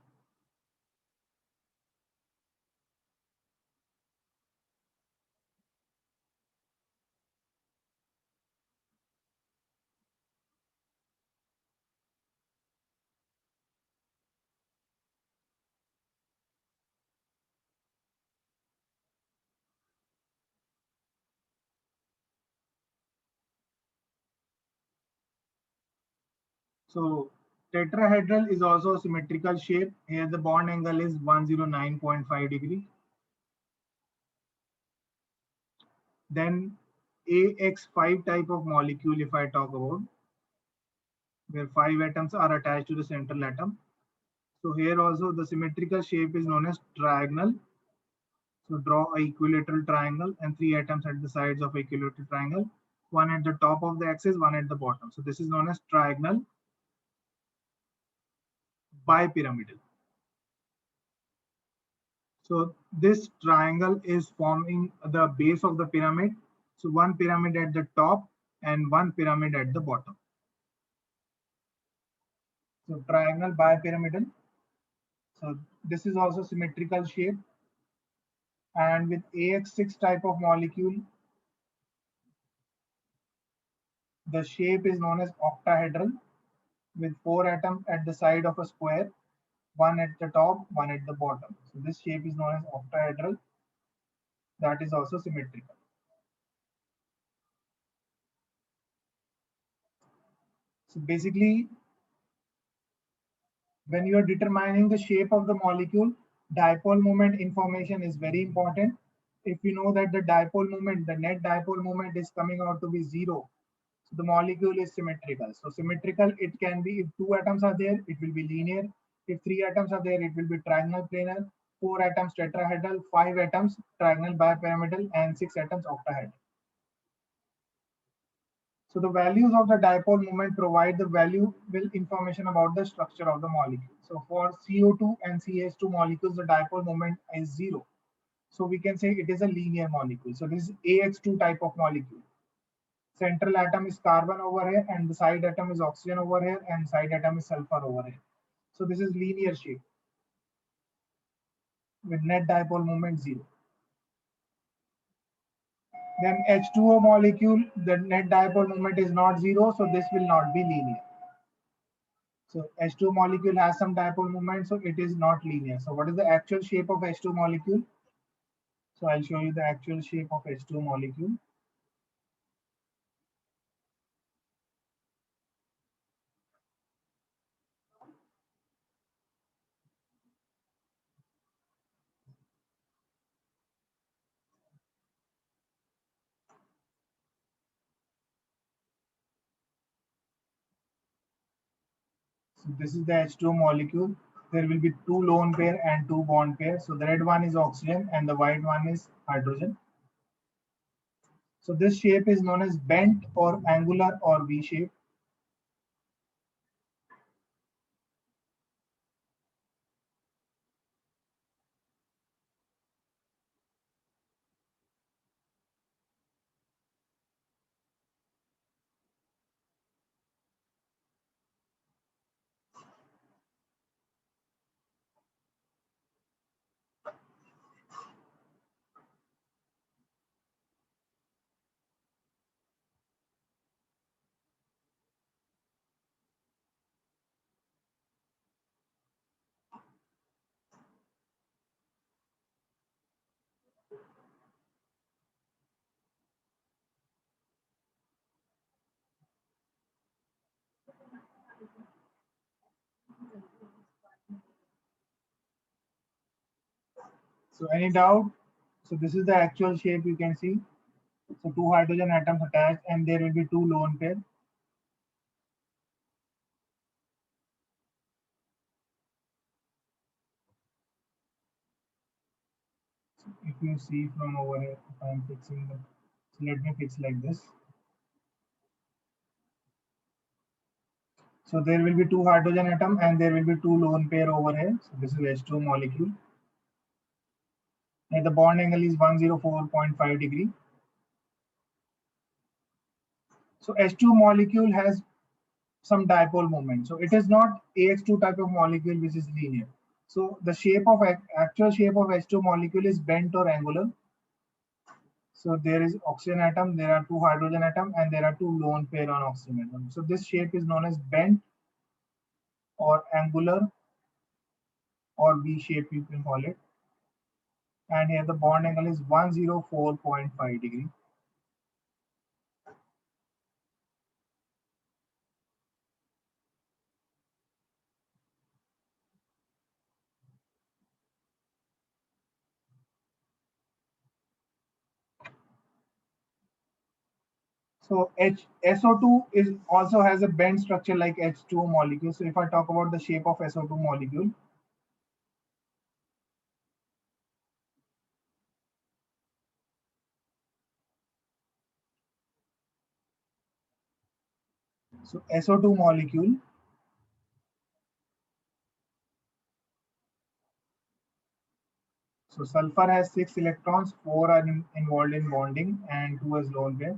So tetrahedral is also a symmetrical shape. Here the bond angle is 109.5 degree. Then AX5 type of molecule, if I talk about, where 5 atoms are attached to the central atom. So here also the symmetrical shape is known as triagonal. So draw a equilateral triangle and 3 atoms at the sides of equilateral triangle, one at the top of the axis, one at the bottom. So this is known as triagonal bipyramidal. So this triangle is forming the base of the pyramid. So one pyramid at the top and one pyramid at the bottom. So triangle bipyramidal. So this is also symmetrical shape. And with AX6 type of molecule, the shape is known as octahedral with 4 atoms at the side of a square, one at the top, one at the bottom. So this shape is known as octahedral. That is also symmetrical. So basically, when you are determining the shape of the molecule, dipole moment information is very important. If you know that the dipole moment, the net dipole moment is coming out to be 0, so the molecule is symmetrical. So symmetrical, it can be if 2 atoms are there, it will be linear. If 3 atoms are there, it will be trigonal planar. 4 atoms tetrahedral, 5 atoms trigonal bipyramidal, and 6 atoms octahedral. So the values of the dipole moment provide the valuable information about the structure of the molecule. So for CO2 and CH2 molecules, the dipole moment is 0. So we can say it is a linear molecule. So this is AX2 type of molecule. Central atom is carbon over here, and the side atom is oxygen over here, and side atom is sulfur over here. So this is linear shape with net dipole moment 0. Then H2O molecule, the net dipole moment is not 0, so this will not be linear. So H2 molecule has some dipole moment, so it is not linear. So what is the actual shape of H2 molecule? So I'll show you the actual shape of H2 molecule. So this is the H2 molecule. There will be 2 lone pair and 2 bond pair. So the red one is oxygen and the white one is hydrogen. So this shape is known as bent or angular or V shape. So any doubt? So this is the actual shape you can see. So 2 hydrogen atoms attached and there will be 2 lone pair. if you see from over here, if I'm fixing the, so let me fix like this. So there will be two hydrogen atom and there will be two lone pair over here. So this is H2 molecule. And the bond angle is 104.5 degree. So H2 molecule has some dipole moment. So it is not AX2 type of molecule which is linear. So the shape of actual shape of H2 molecule is bent or angular. So there is oxygen atom, there are two hydrogen atom, and there are two lone pair on oxygen atom. So this shape is known as bent or angular or V shape you can call it. And here the bond angle is 104.5 degree. So SO2 is also has a bent structure like H2O molecule. So if I talk about the shape of SO2 molecule, so SO2 molecule, so sulfur has 6 electrons, 4 are involved in bonding and 2 is lone pair.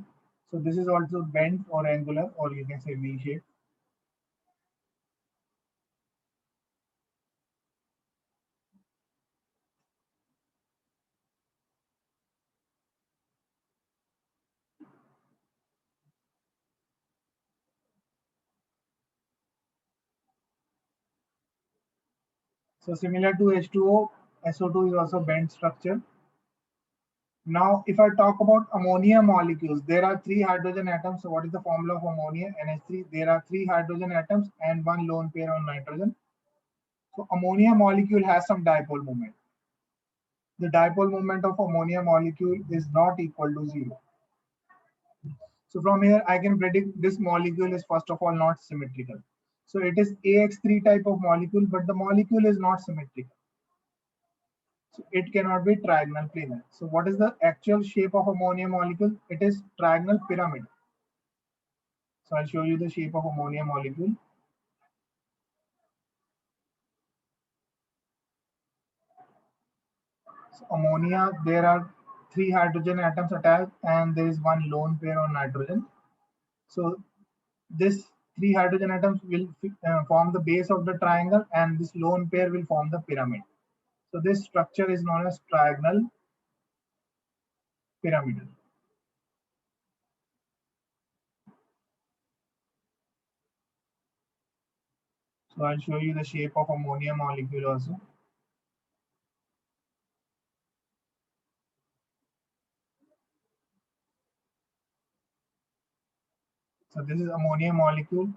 So this is also bent or angular, or you can say V shape. So similar to H2O, SO2 is also bent structure. Now, if I talk about ammonia molecules, there are 3 hydrogen atoms. So what is the formula of ammonia? NH3. There are 3 hydrogen atoms and 1 lone pair on nitrogen. So ammonia molecule has some dipole moment. The dipole moment of ammonia molecule is not equal to 0. So from here, I can predict this molecule is first of all not symmetrical. So it is AX3 type of molecule, but the molecule is not symmetrical. So it cannot be trigonal planar. So what is the actual shape of ammonia molecule? It is trigonal pyramid. So I'll show you the shape of ammonia molecule. So ammonia, there are 3 hydrogen atoms attached and there is 1 lone pair on nitrogen. So this 3 hydrogen atoms will form the base of the triangle and this lone pair will form the pyramid. So this structure is known as trigonal pyramidal. So I'll show you the shape of ammonia molecule also. So this is ammonia molecule.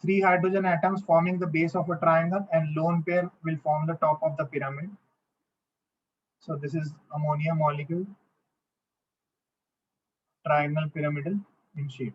3 hydrogen atoms forming the base of a triangle and lone pair will form the top of the pyramid. So this is ammonia molecule, trigonal pyramidal in shape.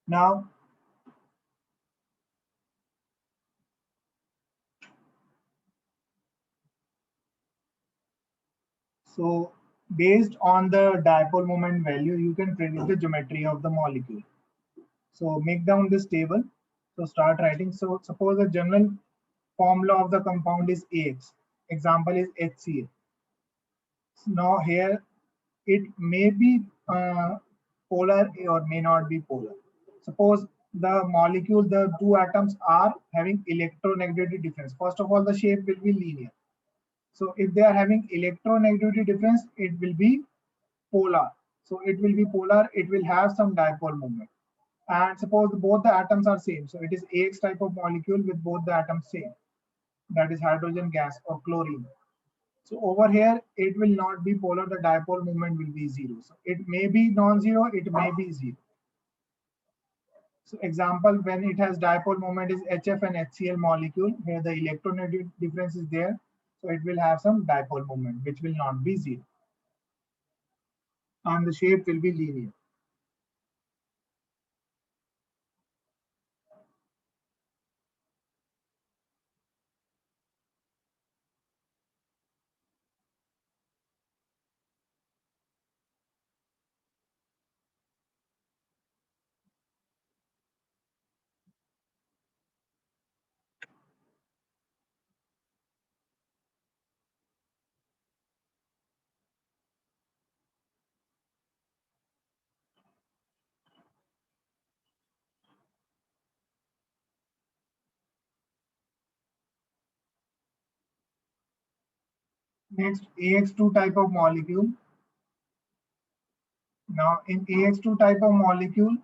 Now, so based on the dipole moment value, you can predict the geometry of the molecule. So make down this table. So start writing. So suppose the general formula of the compound is AX. Example is HCl. So now here it may be polar or may not be polar. Suppose the molecule, the two atoms are having electronegativity difference. First of all, the shape will be linear. So if they are having electronegativity difference, it will be polar. So it will be polar, it will have some dipole moment. And suppose both the atoms are same. So it is AX type of molecule with both the atoms same. That is hydrogen gas or chlorine. So over here, it will not be polar. The dipole moment will be zero. So it may be non-zero, it may be zero. So example, when it has dipole moment is HF and HCl molecule, here the electronegative difference is there. So it will have some dipole moment, which will not be zero. And the shape will be linear. Next, AX2 type of molecule. Now in AX2 type of molecule,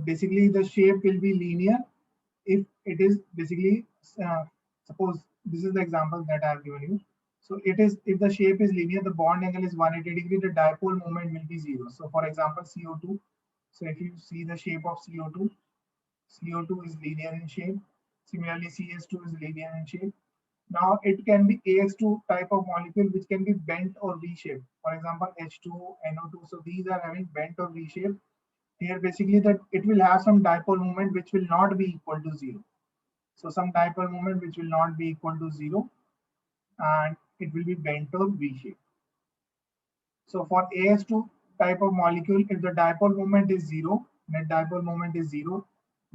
basically the shape will be linear if it is basically suppose this is the example that I have given you. So it is, if the shape is linear, the bond angle is 180 degree, the dipole moment will be zero. So for example, CO2. So if you see the shape of CO2, CO2 is linear in shape. Similarly, CS2 is linear in shape. Now it can be AX2 type of molecule which can be bent or V-shaped. For example, H2O, NO2. So these are having bent or V-shape. Here basically that it will have some dipole moment which will not be equal to zero. So some dipole moment which will not be equal to zero, and it will be bent or V-shaped. So for AS2 type of molecule, if the dipole moment is zero, net dipole moment is zero,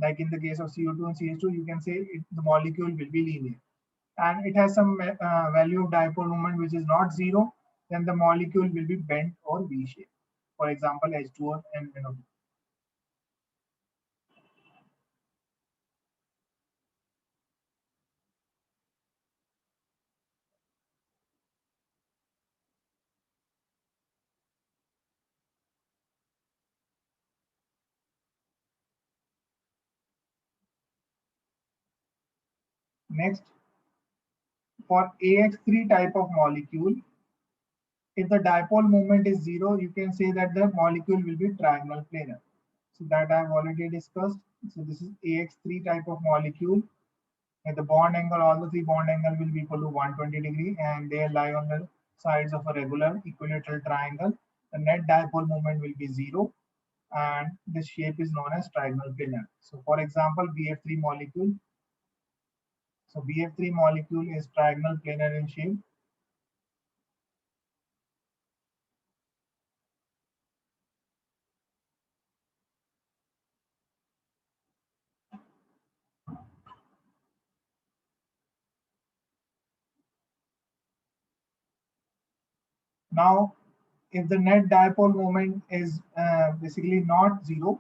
like in the case of CO2 and CH2, you can say the molecule will be linear. And it has some value of dipole moment which is not zero, then the molecule will be bent or V-shaped. For example, H2O and NO2. Next, for AX3 type of molecule, if the dipole moment is zero, you can say that the molecule will be trigonal planar. So that I have already discussed. So this is AX3 type of molecule. And the bond angle, all the three bond angle will be equal to 120 degree, and they lie on the sides of a regular equilateral triangle. The net dipole moment will be zero, and this shape is known as trigonal planar. So for example, BF3 molecule. So BF3 molecule is trigonal planar in shape. Now, if the net dipole moment is basically not zero,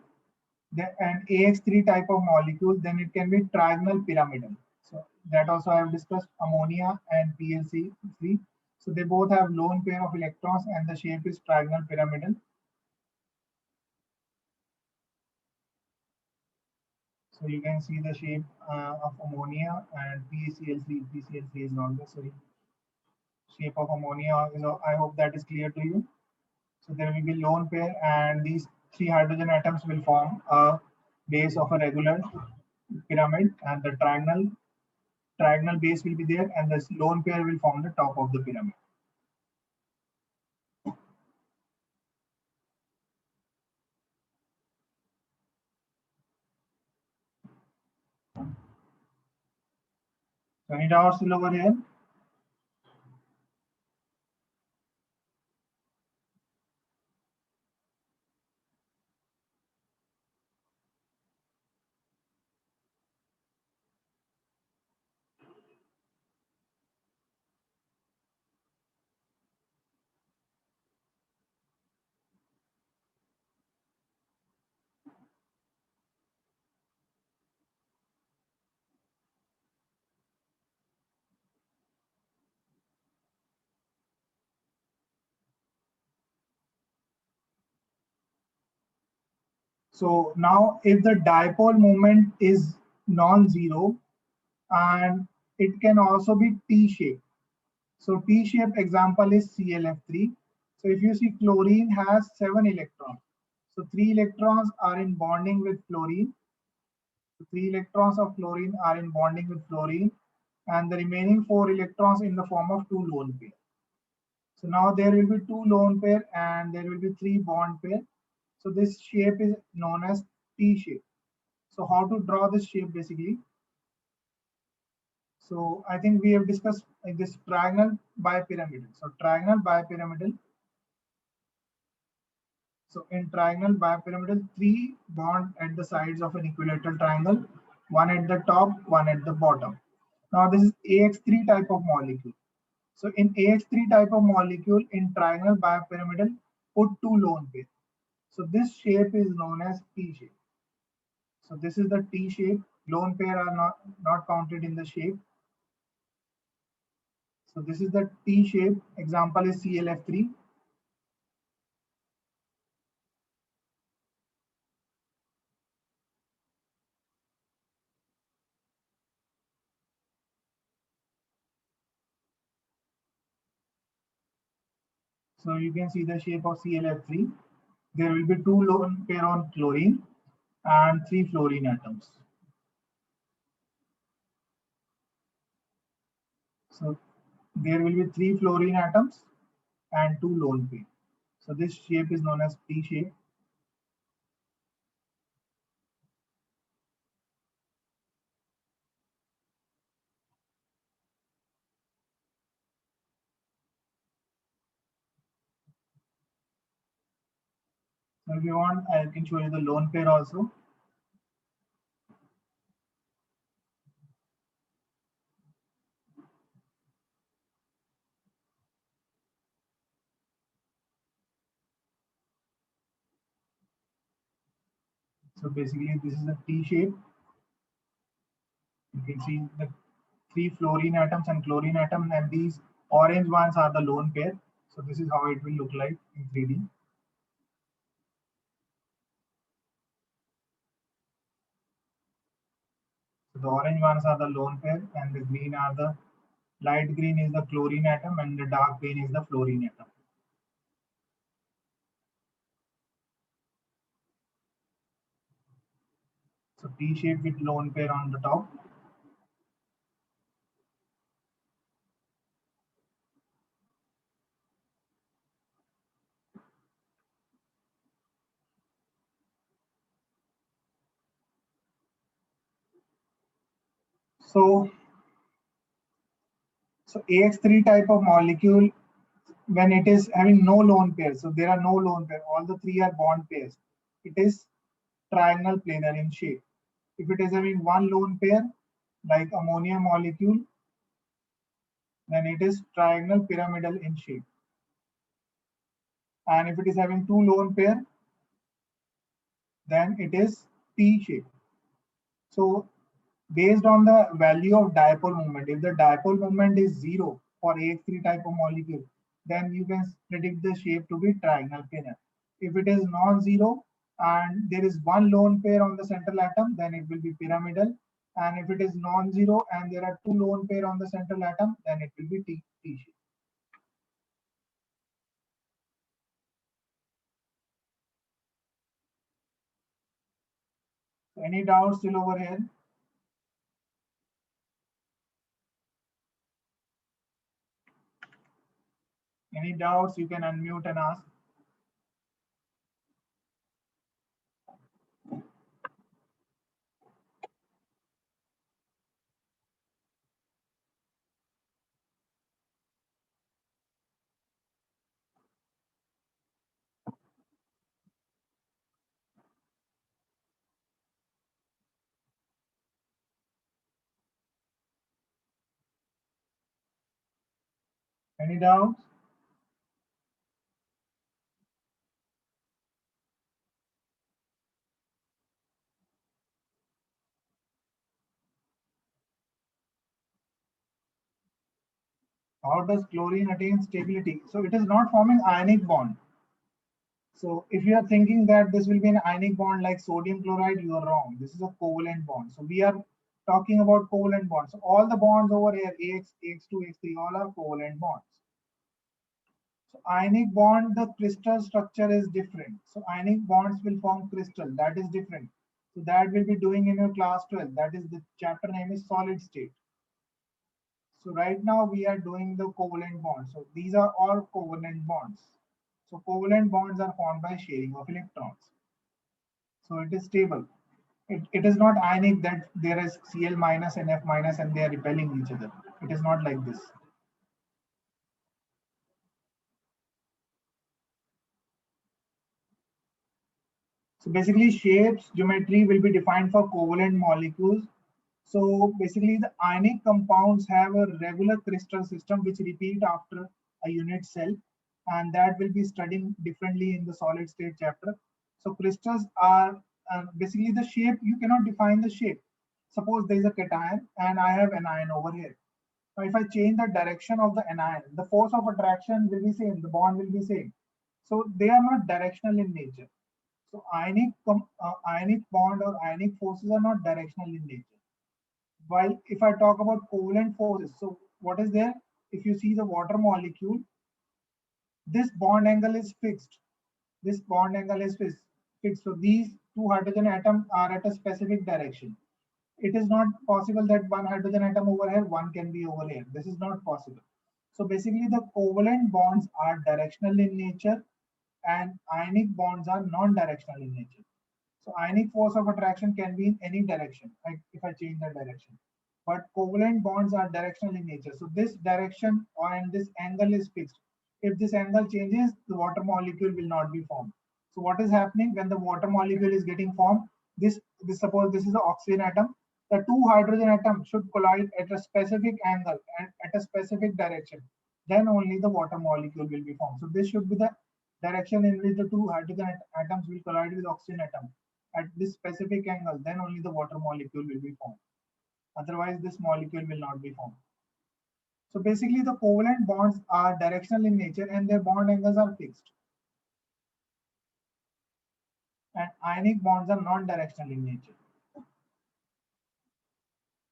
then an AX3 type of molecule, then it can be trigonal pyramidal. So that also I have discussed ammonia and PLC3. So they both have lone pair of electrons and the shape is trigonal pyramidal. So you can see the shape of ammonia and PCl3. PCl3 is not the sorry. Shape of ammonia is, I hope that is clear to you. So there will be lone pair, and these three hydrogen atoms will form a base of a regular pyramid, and the trigonal base will be there, and the lone pair will form the top of the pyramid. So any doubts still over here? So now if the dipole moment is non-zero, and it can also be T-shaped. So T-shaped example is ClF3. So if you see, chlorine has 7 electrons. So 3 electrons are in bonding with fluorine. 3 electrons of fluorine are in bonding with fluorine, and the remaining 4 electrons in the form of 2 lone pair. So now there will be 2 lone pair and there will be 3 bond pair. So this shape is known as T shape. So how to draw this shape basically? So I think we have discussed this triangle bipyramidal. So triangle bipyramidal. So in triangle bipyramidal, 3 bond at the sides of an equilateral triangle, one at the top, one at the bottom. Now this is AX3 type of molecule. So in AX3 type of molecule, in triangle bipyramidal, put 2 lone pair. So this shape is known as T shape. So this is the T shape. Lone pair are not counted in the shape. So this is the T shape. Example is ClF3. So you can see the shape of ClF3. There will be 2 lone pair on chlorine and 3 fluorine atoms. So there will be 3 fluorine atoms and 2 lone pair. So this shape is known as T shape. So if you want, I can show you the lone pair also. So basically this is a T shape. You can see the 3 fluorine atoms and chlorine atom, and these orange ones are the lone pair. So this is how it will look like in 3D. So the orange ones are the lone pair, and the green are the light green is the chlorine atom, and the dark green is the fluorine atom. So T shape with lone pair on the top. So AX3 type of molecule, when it is having no lone pair, so there are no lone pair, all the 3 are bond pairs, it is triangle planar in shape. If it is having 1 lone pair, like ammonia molecule, then it is triangle pyramidal in shape. And if it is having 2 lone pair, then it is T shape. So based on the value of dipole moment, if the dipole moment is 0 for AX3 type of molecule, then you can predict the shape to be triangle planar. If it is non-zero and there is 1 lone pair on the central atom, then it will be pyramidal. And if it is non-zero and there are 2 lone pair on the central atom, then it will be T shape. So any doubts still over here? Any doubts, you can unmute and ask. Any doubts? How does chlorine attain stability? So it is not forming ionic bond. So if you are thinking that this will be an ionic bond like sodium chloride, you are wrong. This is a covalent bond. So we are talking about covalent bonds. So all the bonds over here, AX, AX2, AX3, all are covalent bonds. So ionic bond, the crystal structure is different. So ionic bonds will form crystal. That is different. So that will be doing in your class 12. That is the chapter name is solid state. So right now we are doing the covalent bonds. So these are all covalent bonds. So covalent bonds are formed by sharing of electrons. So it is stable. It is not ionic that there is Cl minus and F minus and they are repelling each other. It is not like this. So basically shapes, geometry will be defined for covalent molecules. So basically the ionic compounds have a regular crystal system which repeat after a unit cell, and that will be studied differently in the solid state chapter. So crystals are basically the shape, you cannot define the shape. Suppose there is a cation and I have anion over here. Now if I change the direction of the anion, the force of attraction will be same, the bond will be same. So they are not directional in nature. So ionic bond or ionic forces are not directional in nature. While if I talk about covalent forces, so what is there? If you see the water molecule, this bond angle is fixed. This bond angle is fixed. So these two hydrogen atoms are at a specific direction. It is not possible that one hydrogen atom over here, one can be over here. This is not possible. So basically the covalent bonds are directional in nature and ionic bonds are non-directional in nature. So ionic force of attraction can be in any direction, like if I change the direction. But covalent bonds are directional in nature. So this direction and this angle is fixed. If this angle changes, the water molecule will not be formed. So what is happening when the water molecule is getting formed? This suppose this is an oxygen atom. The two hydrogen atoms should collide at a specific angle and at a specific direction. Then only the water molecule will be formed. So this should be the direction in which the two hydrogen atoms will collide with oxygen atom at this specific angle, then only the water molecule will be formed. Otherwise, this molecule will not be formed. So basically, the covalent bonds are directional in nature and their bond angles are fixed. And ionic bonds are non-directional in nature.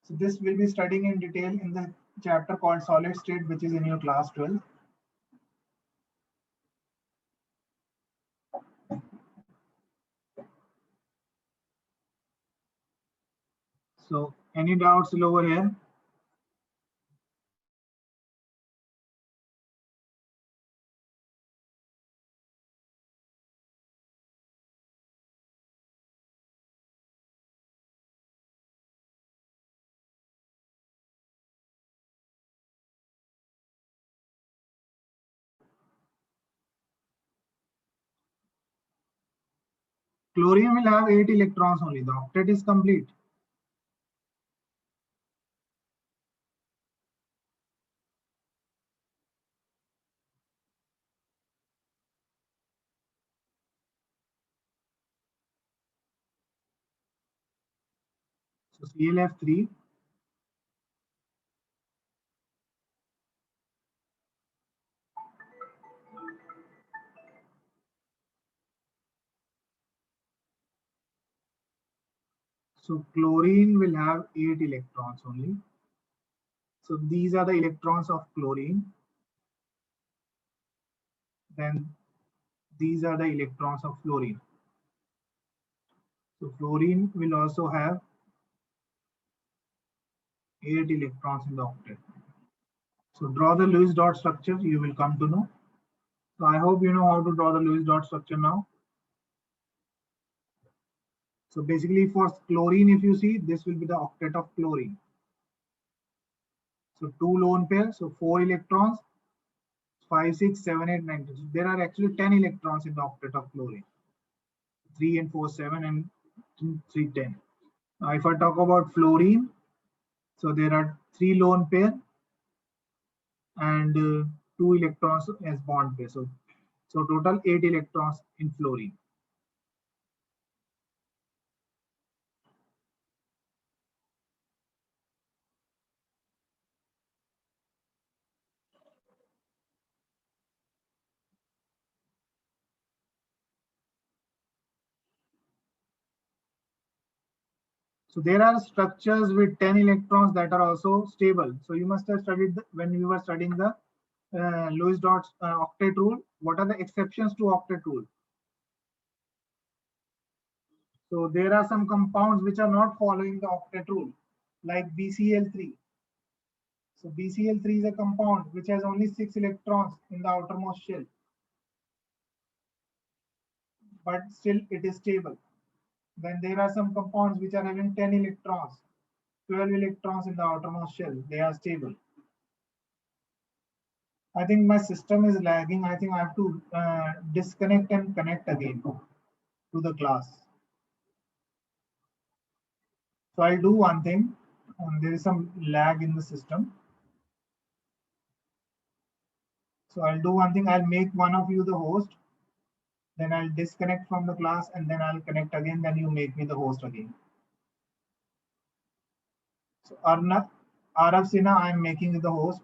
So this will be studying in detail in the chapter called solid state, which is in your class 12. So any doubts over here? Chlorine will have 8 electrons only. The octet is complete. So ClF3. So chlorine will have 8 electrons only. So these are the electrons of chlorine. Then these are the electrons of fluorine. So fluorine will also have 8 electrons in the octet. So draw the Lewis dot structure, you will come to know. So I hope you know how to draw the Lewis dot structure now. So basically for chlorine, if you see, this will be the octet of chlorine. So 2 lone pair, so 4 electrons, 5, 6, 7, 8, 9. So there are actually 10 electrons in the octet of chlorine. 3 and 4, 7 and 3, 10. Now if I talk about fluorine, so there are 3 lone pair and 2 electrons as bond pair. So total 8 electrons in fluorine. So there are structures with 10 electrons that are also stable. So you must have studied when you were studying the Lewis dot octet rule. What are the exceptions to octet rule? So there are some compounds which are not following the octet rule, like BCl3. So BCl3 is a compound which has only 6 electrons in the outermost shell, but still it is stable. Then there are some compounds which are having 10 electrons, 12 electrons in the outermost shell. They are stable. I think my system is lagging. I think I have to disconnect and connect again to the class. So I'll do one thing. There is some lag in the system. So I'll do one thing. I'll make one of you the host. Then I'll disconnect from the class and then I'll connect again. Then you make me the host again. So Arav Sinha, I'm making you the host.